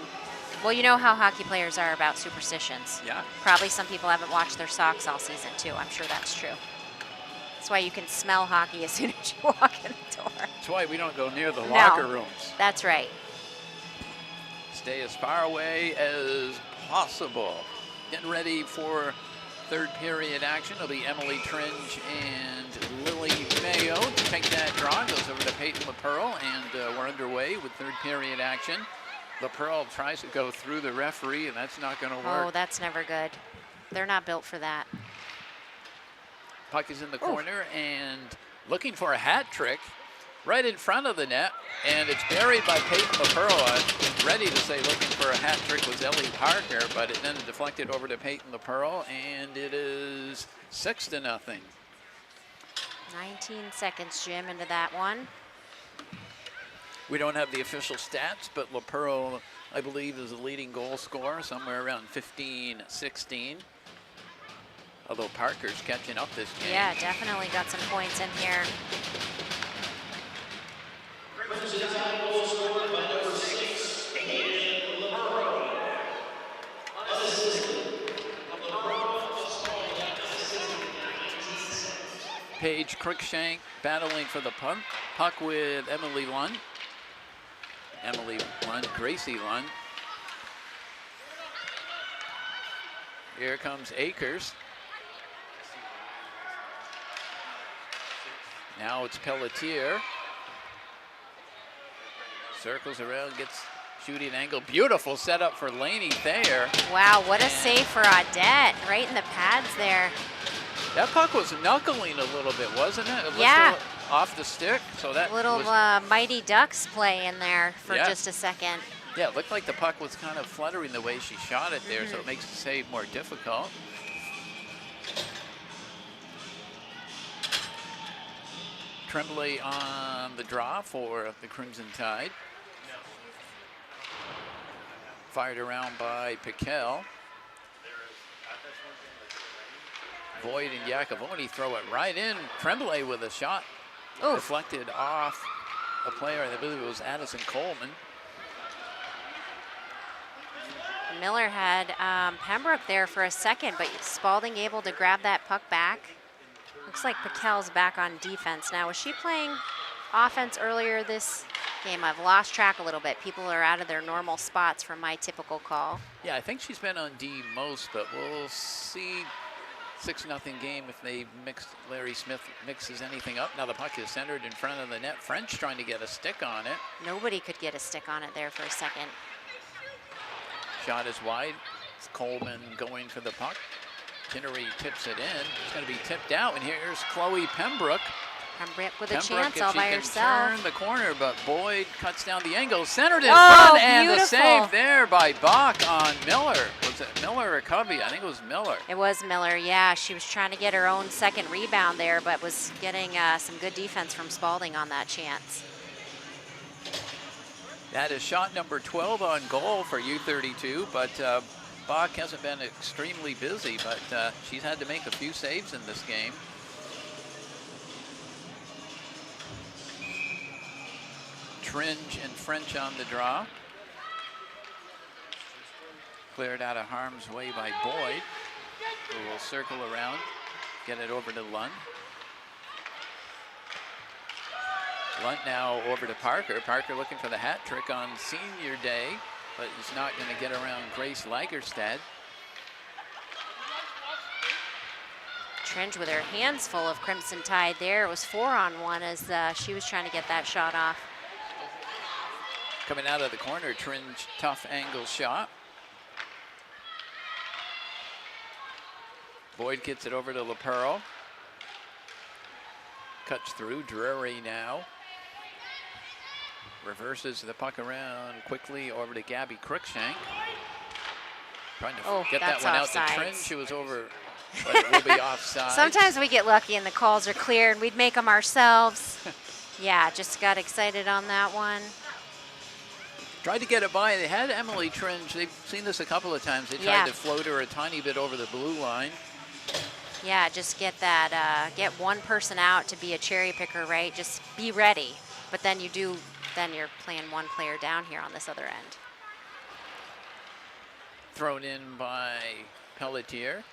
Well, you know how hockey players are about superstitions. Yeah. Probably some people haven't washed their socks all season too. I'm sure that's true. That's why you can smell hockey as soon as you walk in the door. That's why we don't go near the locker rooms. That's right. Stay as far away as possible. Getting ready for third period action. It'll be Emily Tringe and Lily Mayo to take that draw. Goes over to Peyton LaPearl, and we're underway with third period action. LaPearl tries to go through the referee, and that's not going to work. Oh, that's never good. They're not built for that. Puck is in the corner and looking for a hat trick right in front of the net, and it's buried by Peyton LaPearl. I was ready to say looking for a hat trick was Ellie Parker, but it then deflected over to Peyton LaPearl, and it is 6-0. 19 seconds, Jim, into that one. We don't have the official stats, but LaPearl, I believe, is the leading goal scorer, somewhere around 15-16. Although Parker's catching up this game. Yeah, definitely got some points in here. Paige Cruikshank battling for the puck with Emily Lund. Emily Lund, Gracie Lund. Here comes Akers. Now it's Pelletier. Circles around, gets shooting angle. Beautiful setup for Laney Thayer. Wow, what a save for Audette, right in the pads there. That puck was knuckling a little bit, wasn't it? It looked Yeah. Off the stick, so that Little was, Mighty Ducks play in there for Yeah. just a second. yeah, it looked like the puck was kind of fluttering the way she shot it there, so it makes the save more difficult. Tremblay on the draw for the Crimson Tide. Fired around by Piquel. Voigt and Iacovoni throw it right in. Tremblay with a shot. Oof. Deflected off a player, I believe it was Addison Coleman. Miller had Pembroke there for a second, but Spaulding able to grab that puck back. Looks like Piquel's back on defense now. Was she playing offense earlier this game? I've lost track a little bit. People are out of their normal spots from my typical call. Yeah, I think she's been on D most, but we'll see. 6-0 game if they Larry Smith mixes anything up. Now the puck is centered in front of the net. French trying to get a stick on it. Nobody could get a stick on it there for a second. Shot is wide. It's Coleman going for the puck. Tinnery tips it in. It's going to be tipped out, and here's Chloe Pembroke. Pembroke with a chance all by if she herself. can turn the corner, but Boyd cuts down the angle. Centered in Oh, front, and the beautiful. save there by Bach on Miller. Was it Miller or Covey? I think it was Miller. It was Miller, yeah. She was trying to get her own second rebound there, but was getting some good defense from Spaulding on that chance. That is shot number 12 on goal for U32, but Bach hasn't been extremely busy, but she's had to make a few saves in this game. Tringe and French on the draw. Cleared out of harm's way by Boyd, who will circle around, get it over to Lund. Lund now over to Parker. Parker looking for the hat trick on senior day, but he's not going to get around Grace Lagerstad. Tringe with her hands full of Crimson Tide there. It was 4-on-1 as she was trying to get that shot off. Coming out of the corner, Tringe, tough angle shot. Boyd gets it over to LaPearl. Cuts through. Drury now. Reverses the puck around quickly over to Gabby Cruikshank. Trying to get that one out to Trin. She was over, but it will be offside. Sometimes we get lucky and the calls are clear and we'd make them ourselves. Yeah, just got excited on that one. Tried to get it by. They had Emily Tringe. They've seen this a couple of times. They tried to float her a tiny bit over the blue line. Yeah, just get that, get one person out to be a cherry picker, right? Just be ready. But then you're playing one player down here on this other end. Thrown in by Pelletier.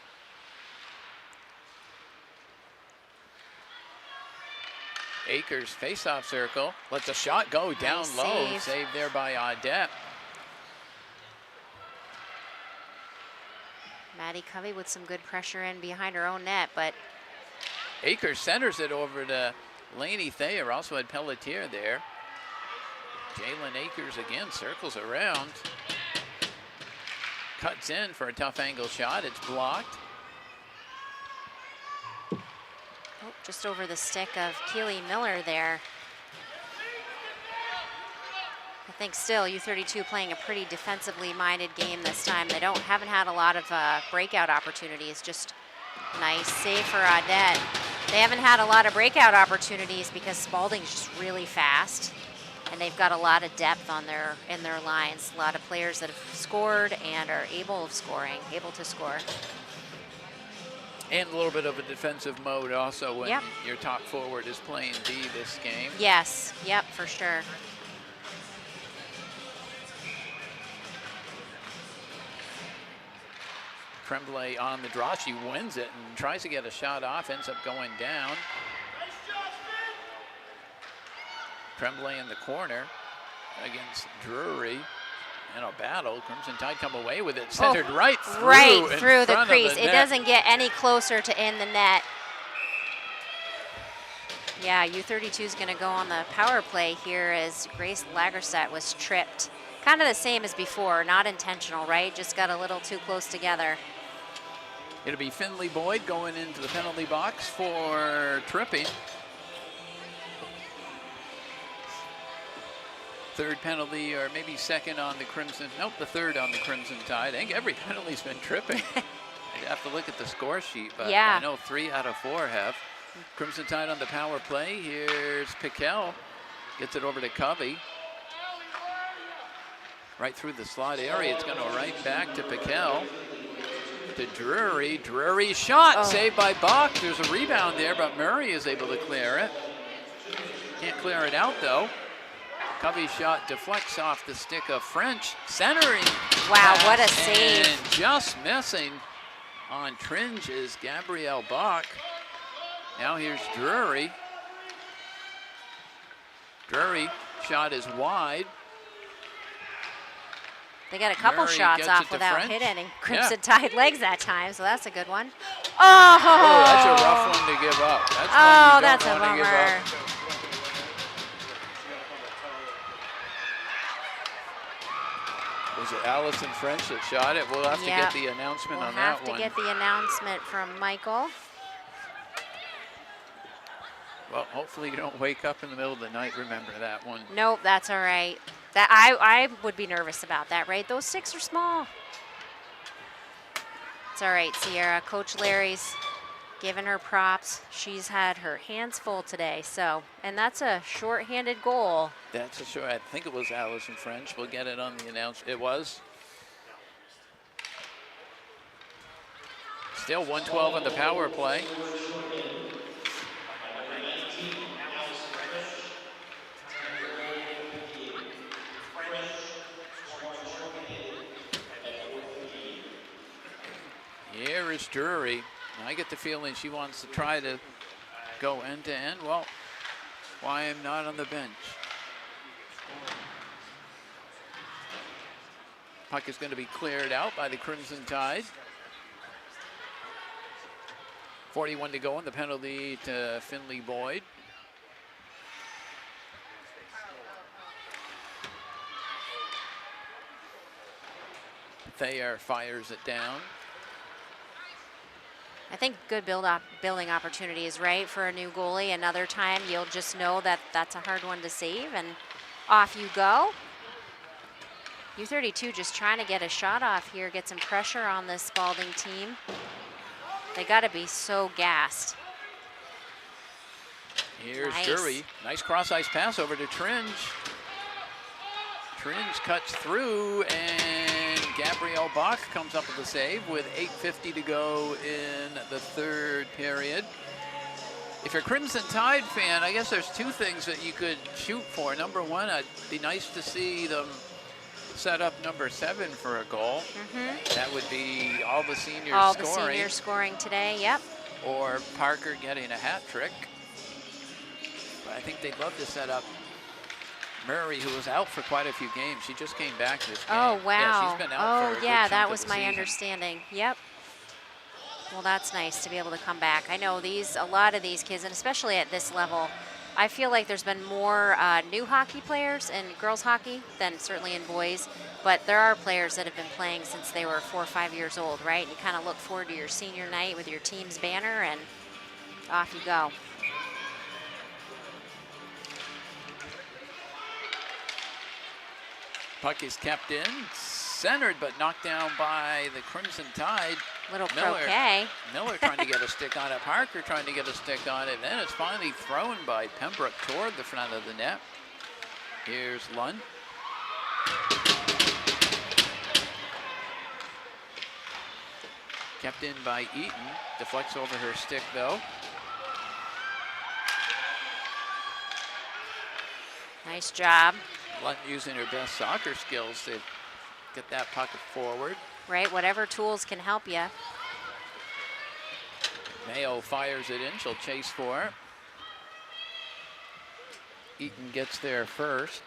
Akers face-off circle. Lets a shot go down low. Saved there by Audette. Maddie Covey with some good pressure in behind her own net, but Akers centers it over to Lainey Thayer. Also had Pelletier there. Jalen Akers again circles around. Cuts in for a tough angle shot. It's blocked. Oh, just over the stick of Keely Miller there. I think still U32 playing a pretty defensively minded game this time. They haven't had a lot of breakout opportunities. Just nice save for Audette. They haven't had a lot of breakout opportunities because Spaulding's just really fast. And they've got a lot of depth in their lines. A lot of players that have scored and are able to score. And a little bit of a defensive mode also when your top forward is playing D this game. Yes, yep, for sure. Tremblay on the draw. She wins it and tries to get a shot off, ends up going down. Tremblay in the corner against Drury. In a battle, Crimson Tide come away with it, centered right through the crease. It doesn't get any closer to in the net. Yeah, U32 is going to go on the power play here as Grace Lagerstadt was tripped. Kind of the same as before, not intentional, right? Just got a little too close together. It'll be Finley Boyd going into the penalty box for tripping. Third penalty, or maybe second on the Crimson. Nope, the third on the Crimson Tide. I think every penalty's been tripping. I'd have to look at the score sheet, but I know 3 out of 4 have. Crimson Tide on the power play. Here's Piquel. Gets it over to Covey. Right through the slot area. It's going to right back to Piquel. To Drury. Drury shot saved by Bach. There's a rebound there, but Murray is able to clear it. Can't clear it out, though. Covey's shot deflects off the stick of French, centering. Wow, what a save. And just missing on Tringe is Gabrielle Bach. Now here's Drury. Drury shot is wide. They got a couple Murray shots off it without French. hitting Crimson Tide legs that time, so that's a good one. Oh, that's a rough one to give up. That's a bummer. Was it Allison French that shot it? We'll have to get the announcement on that one. We'll have to get the announcement from Michael. Well, hopefully you don't wake up in the middle of the night. Remember that one. Nope, that's all right. I would be nervous about that, right? Those sticks are small. It's all right, Sierra. Coach Larry's giving her props. She's had her hands full today, and that's a short-handed goal. That's a short. I think it was Allison French. We'll get it on the announcement. It was. Still 112 on the power play. Here is Drury. I get the feeling she wants to try to go end to end. Well, why am not on the bench? Puck is going to be cleared out by the Crimson Tide. 41 to go on the penalty to Finley Boyd. Thayer fires it down. I think good building opportunities, right, for a new goalie. Another time you'll just know that that's a hard one to save, and off you go. U32 just trying to get a shot off here, get some pressure on this Spaulding team. They got to be so gassed. Here's Nice. Drury. Nice cross-ice pass over to Tringe. Tringe cuts through, and Gabrielle Bach comes up with the save with 8:50 to go in the third period. If you're a Crimson Tide fan, I guess there's two things that you could shoot for. Number one, it'd be nice to see them set up number 7 for a goal. That would be all the seniors All scoring. the seniors scoring today, yep. Or Parker getting a hat trick. But I think they'd love to set up Murray, who was out for quite a few games. She just came back this game. Oh, wow. Yeah, she's been out for a good yeah, chunk that of was the my season. understanding. Yep. Well, that's nice to be able to come back. I know a lot of these kids, and especially at this level, I feel like there's been more new hockey players in girls hockey than certainly in boys, but there are players that have been playing since they were 4 or 5 years old, right? And you kind of look forward to your senior night with your team's banner, and off you go. Puck is kept in, centered, but knocked down by the Crimson Tide. Little croquet. Miller trying to get a stick on it. Parker trying to get a stick on it. Then it's finally thrown by Pembroke toward the front of the net. Here's Lund. Kept in by Eaton. Deflects over her stick, though. Nice job. Lund using her best soccer skills to get that puck forward. Right, whatever tools can help you. Mayo fires it in. She'll chase for it. Eaton gets there first.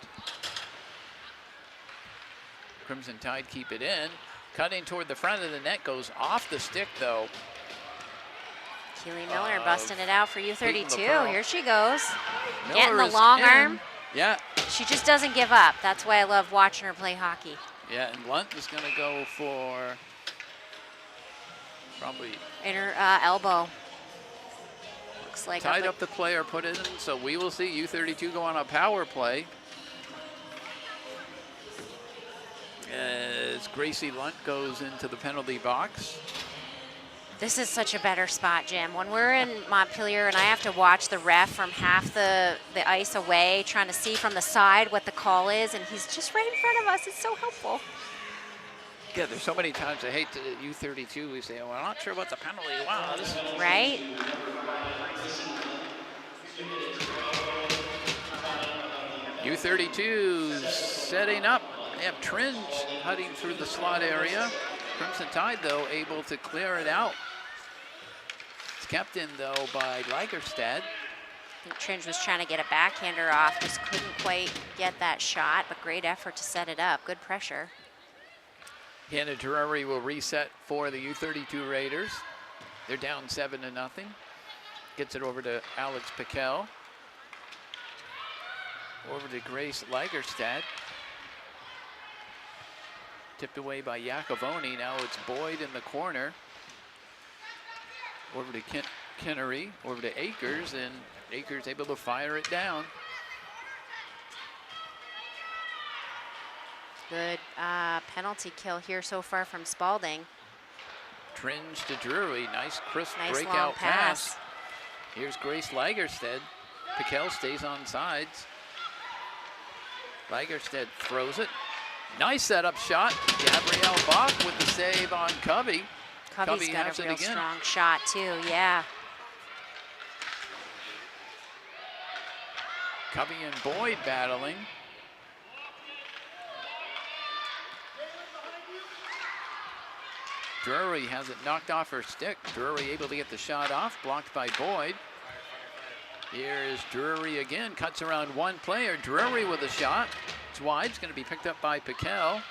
Crimson Tide keep it in. Cutting toward the front of the net, goes off the stick, though. Keely Miller busting it out for Peyton U32. LaPearl. Here she goes. Miller Getting the is long in. arm. Yeah. She just doesn't give up. That's why I love watching her play hockey. Yeah, and Lunt is going to go for probably In her elbow. Looks like tied up the player, put it in. So we will see U32 go on a power play. As Gracie Lunt goes into the penalty box. This is such a better spot, Jim. When we're in Montpelier and I have to watch the ref from half the ice away, trying to see from the side what the call is, and he's just right in front of us. It's so helpful. Yeah, there's so many times I hate to U32. We say, oh, I'm not sure what's a penalty. Wow, this is right. U32 setting up. They have Tringe heading through the slot area. Crimson Tide, though, able to clear it out. It's kept in, though, by Lagerstad. I think Tringe was trying to get a backhander off, just couldn't quite get that shot, but great effort to set it up. Good pressure. Hannah Drury will reset for the U32 Raiders. They're down 7-0. Gets it over to Alex Piquel. Over to Grace Lagerstad. Tipped away by Iacovoni. Now it's Boyd in the corner. Over to Kinnery. Over to Akers, and Akers able to fire it down. Good penalty kill here so far from Spaulding. Tringe to Drury. Nice crisp Nice breakout long pass. Here's Grace Lagerstad. Piquel stays on sides. Lagerstad throws it. Nice setup shot. Gabrielle Bach with the save on Covey. Covey's got has a it real again. strong shot too, yeah. Covey and Boyd battling. Drury has it knocked off her stick. Drury able to get the shot off, blocked by Boyd. Here is Drury again, cuts around one player. Drury with a shot. It's wide, it's going to be picked up by Piquel.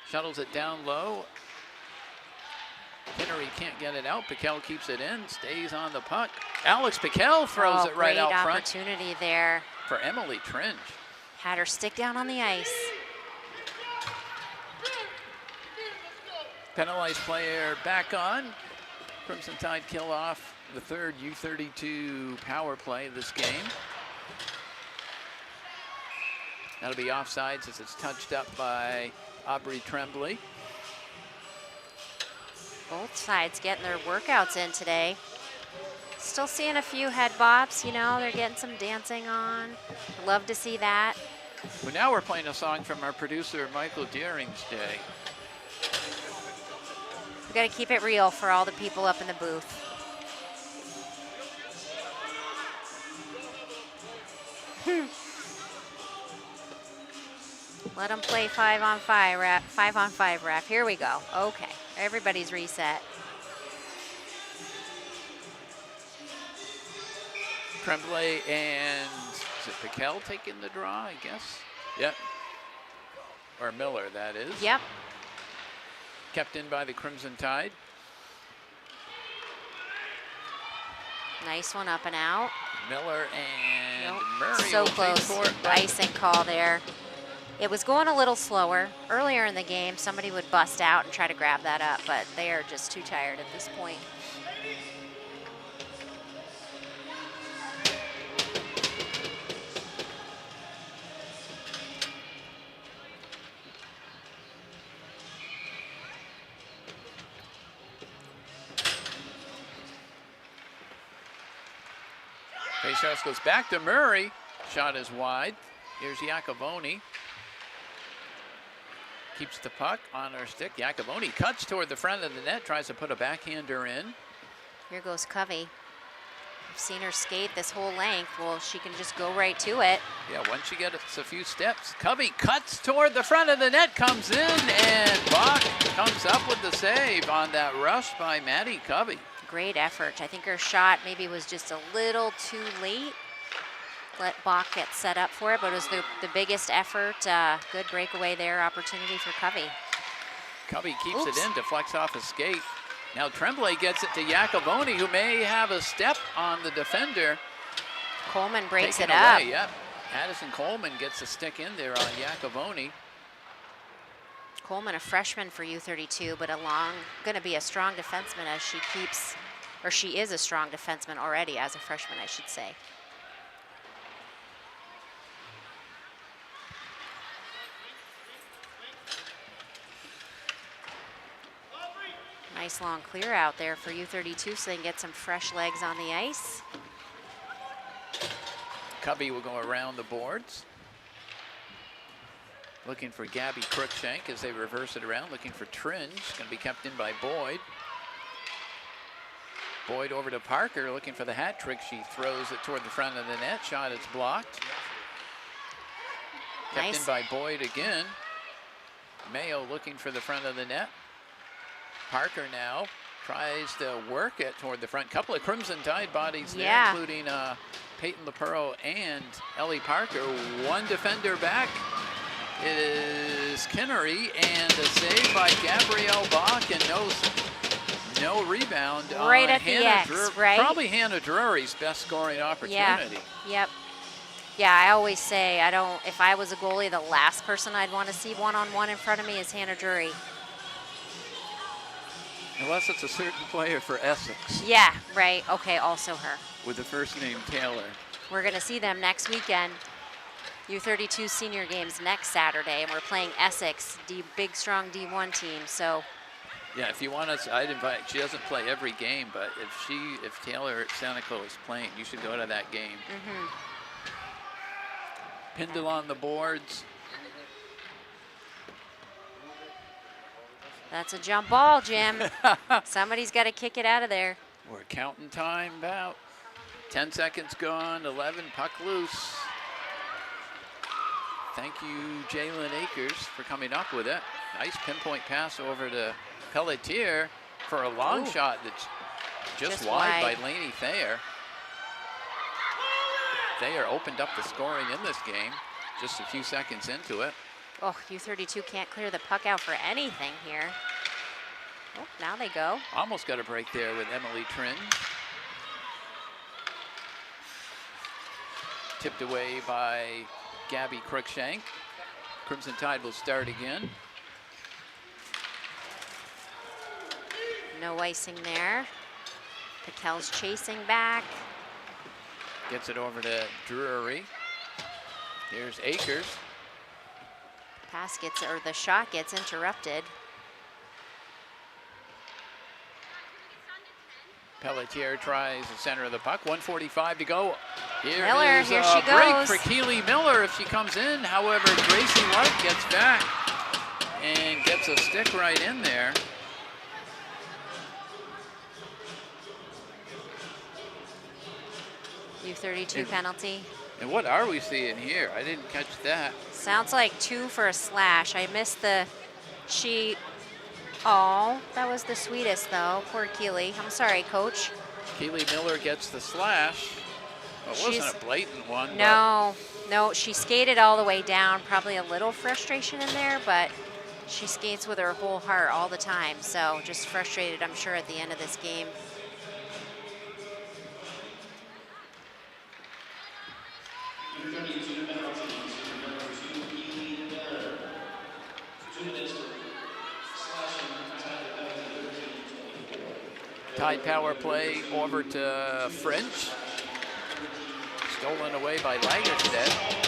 Shuttles it down low. Kinnery can't get it out. Piquel keeps it in, stays on the puck. Alex Piquel throws it right out front. Great opportunity there. For Emily Tringe. Had her stick down on the ice. Penalized player back on. Crimson Tide kill off the third U32 power play of this game. That'll be offsides as it's touched up by Aubrey Tremblay. Both sides getting their workouts in today. Still seeing a few head bops, you know, they're getting some dancing on. Love to see that. Well, now we're playing a song from our producer, Michael Deering's day. We got to keep it real for all the people up in the booth. Let them play 5-on-5 rap. 5-on-5 rap. Here we go. Okay, everybody's reset. Tremblay and is it Piquel taking the draw, I guess? Yep. Or Miller, that is. Yep. Kept in by the Crimson Tide. Nice one up and out. Miller and Murray. So will chase close. for it, The icing call there. It was going a little slower. Earlier in the game, somebody would bust out and try to grab that up, but they are just too tired at this point. Faceoff goes back to Murray. Shot is wide. Here's Iacoboni. Keeps the puck on her stick. Iacoboni cuts toward the front of the net, tries to put a backhander in. Here goes Covey. I've seen her skate this whole length. Well, she can just go right to it. Yeah, once she gets a few steps, Covey cuts toward the front of the net, comes in, and Bach comes up with the save on that rush by Maddie Covey. Great effort. I think her shot maybe was just a little too late. Let Bach get set up for it, but it was the biggest effort. Good breakaway there, opportunity for Covey. Covey keeps it in, deflects off a skate. Now Tremblay gets it to Iacoboni, who may have a step on the defender. Coleman breaks Taken it up. away, yep. Addison Coleman gets a stick in there on Iacoboni. Coleman, a freshman for U32, but going to be a strong defenseman as she keeps, or she is a strong defenseman already as a freshman, I should say. Nice long clear out there for U32 so they can get some fresh legs on the ice. Covey will go around the boards. Looking for Gabby Cruikshank as they reverse it around. Looking for Tringe. Going to be kept in by Boyd. Boyd over to Parker, looking for the hat trick. She throws it toward the front of the net. Shot is blocked. Kept in by Boyd again. Mayo looking for the front of the net. Parker now tries to work it toward the front. Couple of Crimson Tide bodies there, including Peyton LaPero and Ellie Parker. One defender back is Kinnery, and a save by Gabrielle Bach, and no rebound. Right at the X, right? Probably Hannah Drury's best scoring opportunity. Yep. Yeah, I always say if I was a goalie, the last person I'd want to see one-on-one in front of me is Hannah Drury. Unless it's a certain player for Essex. Yeah, right. Okay, also her. With the first name Taylor. We're going to see them next weekend. U32 senior games next Saturday, and we're playing Essex, big, strong D1 team. So. Yeah, if you want us, I'd invite. She doesn't play every game, but if Taylor Senecal is playing, you should go to that game. Pindle on the boards. That's a jump ball, Jim. Somebody's got to kick it out of there. We're counting time about 10 seconds gone, 11, puck loose. Thank you, Jalen Akers, for coming up with it. Nice pinpoint pass over to Pelletier for a long shot that's just wide by Lainey Thayer. Thayer opened up the scoring in this game just a few seconds into it. Oh, U32 can't clear the puck out for anything here. Oh, now they go. Almost got a break there with Emily Trin. Tipped away by Gabby Cruikshank. Crimson Tide will start again. No icing there. Paquel's chasing back. Gets it over to Drury. Here's Akers. Pass gets, or the shot gets interrupted. Pelletier tries the center of the puck. 1:45 to go. Miller, here she break goes. for Keely Miller if she comes in. However, Gracie White gets back and gets a stick right in there. U32 penalty. And what are we seeing here? I didn't catch that. Sounds like 2 for a slash. I missed the sheet. Oh, that was the sweetest though. Poor Keely. I'm sorry, coach. Keely Miller gets the slash. Well, it wasn't a blatant one. No, no, she skated all the way down. Probably a little frustration in there, but she skates with her whole heart all the time. So just frustrated, I'm sure, at the end of this game. Tide power play over to French. Stolen away by Lagerstedt.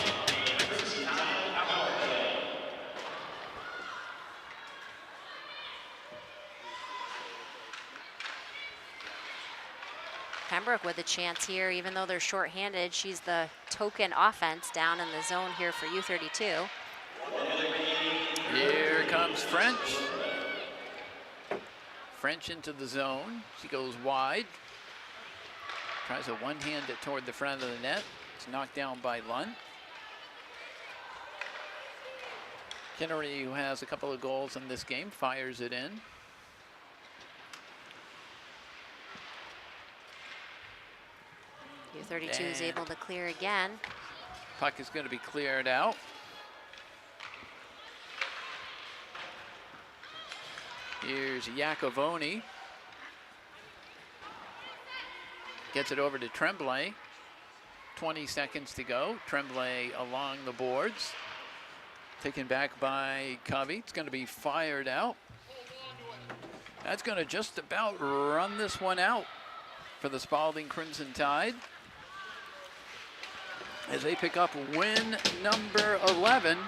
Pembroke with a chance here, even though they're shorthanded. She's the token offense down in the zone here for U32. Here comes French. French into the zone. She goes wide. Tries a one-hand it toward the front of the net. It's knocked down by Lund. Kinnery, who has a couple of goals in this game, fires it in. U32 is able to clear again. Puck is going to be cleared out. Here's Iacovoni. Gets it over to Tremblay. 20 seconds to go. Tremblay along the boards. Taken back by Covey. It's going to be fired out. That's going to just about run this one out for the Spaulding Crimson Tide, as they pick up win number 11.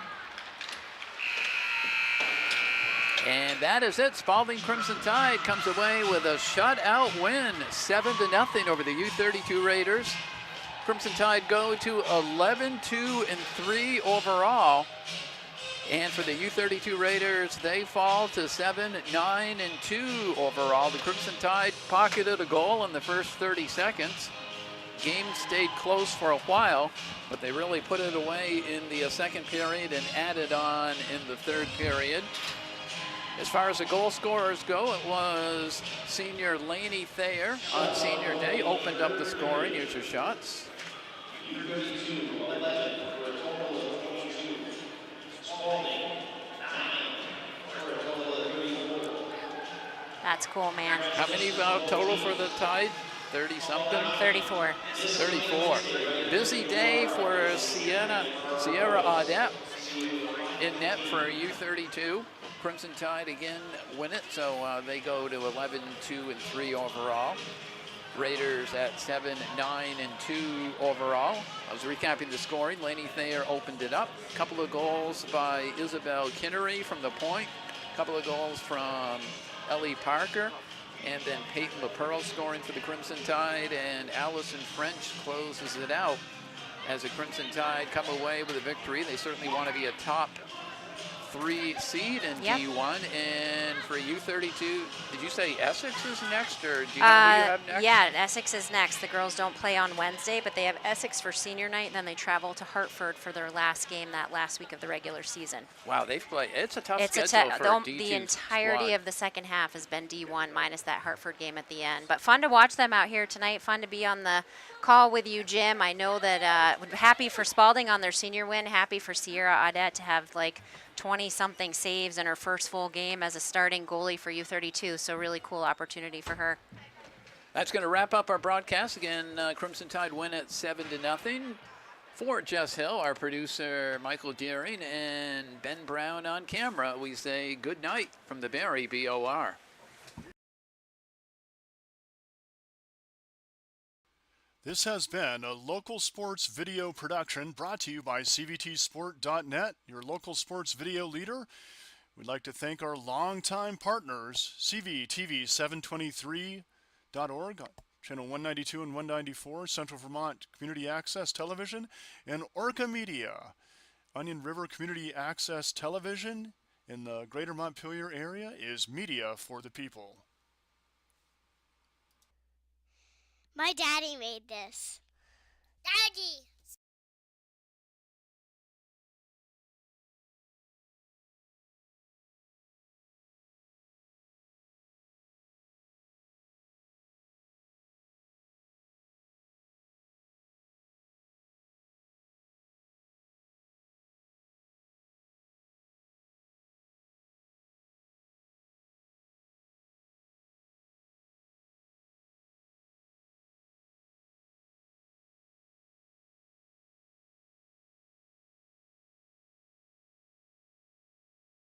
And that is it. Spaulding Crimson Tide comes away with a shutout win, 7-0 over the U32 Raiders. Crimson Tide go to 11-2-3 overall. And for the U32 Raiders, they fall to 7-9-2 overall. The Crimson Tide pocketed a goal in the first 30 seconds. Game stayed close for a while, but they really put it away in the second period and added on in the third period. As far as the goal scorers go, it was senior Lainey Thayer on senior day, opened up the scoring. Here's her shots. That's cool, man. How many total for the Tide? 30-something? 34. 34. Busy day for Sierra Audette in net for U32. Crimson Tide again win it, so they go to 11-2-3 overall. Raiders at 7-9-2 overall. I was recapping the scoring. Lainey Thayer opened it up. A couple of goals by Isabel Kinnery from the point. A couple of goals from Ellie Parker. And then Peyton LaPearl scoring for the Crimson Tide. And Allison French closes it out as the Crimson Tide come away with a victory. They certainly want to be a top 3 seed in D1. And for U32, did you say Essex is next, or do you know who you have next? Yeah, Essex is next. The girls don't play on Wednesday, but they have Essex for senior night, and then they travel to Hartford for their last game that last week of the regular season. Wow, they've played. It's a tough schedule for D2 The entirety squad. of the second half has been D1 minus that Hartford game at the end. But fun to watch them out here tonight. Fun to be on the call with you, Jim. I know that happy for Spaulding on their senior win. Happy for Sierra Audette to have like 20-something saves in her first full game as a starting goalie for U32. So really cool opportunity for her. That's going to wrap up our broadcast. Again, Crimson Tide win at 7-0. For Jess Hill, our producer Michael Deering, and Ben Brown on camera, we say good night from the Barry BOR. This has been a local sports video production brought to you by CVTsport.net, your local sports video leader. We'd like to thank our longtime partners, CVTV723.org, channel 192 and 194, Central Vermont Community Access Television, and Orca Media, Onion River Community Access Television in the greater Montpelier area is media for the people. My daddy made this. Daddy!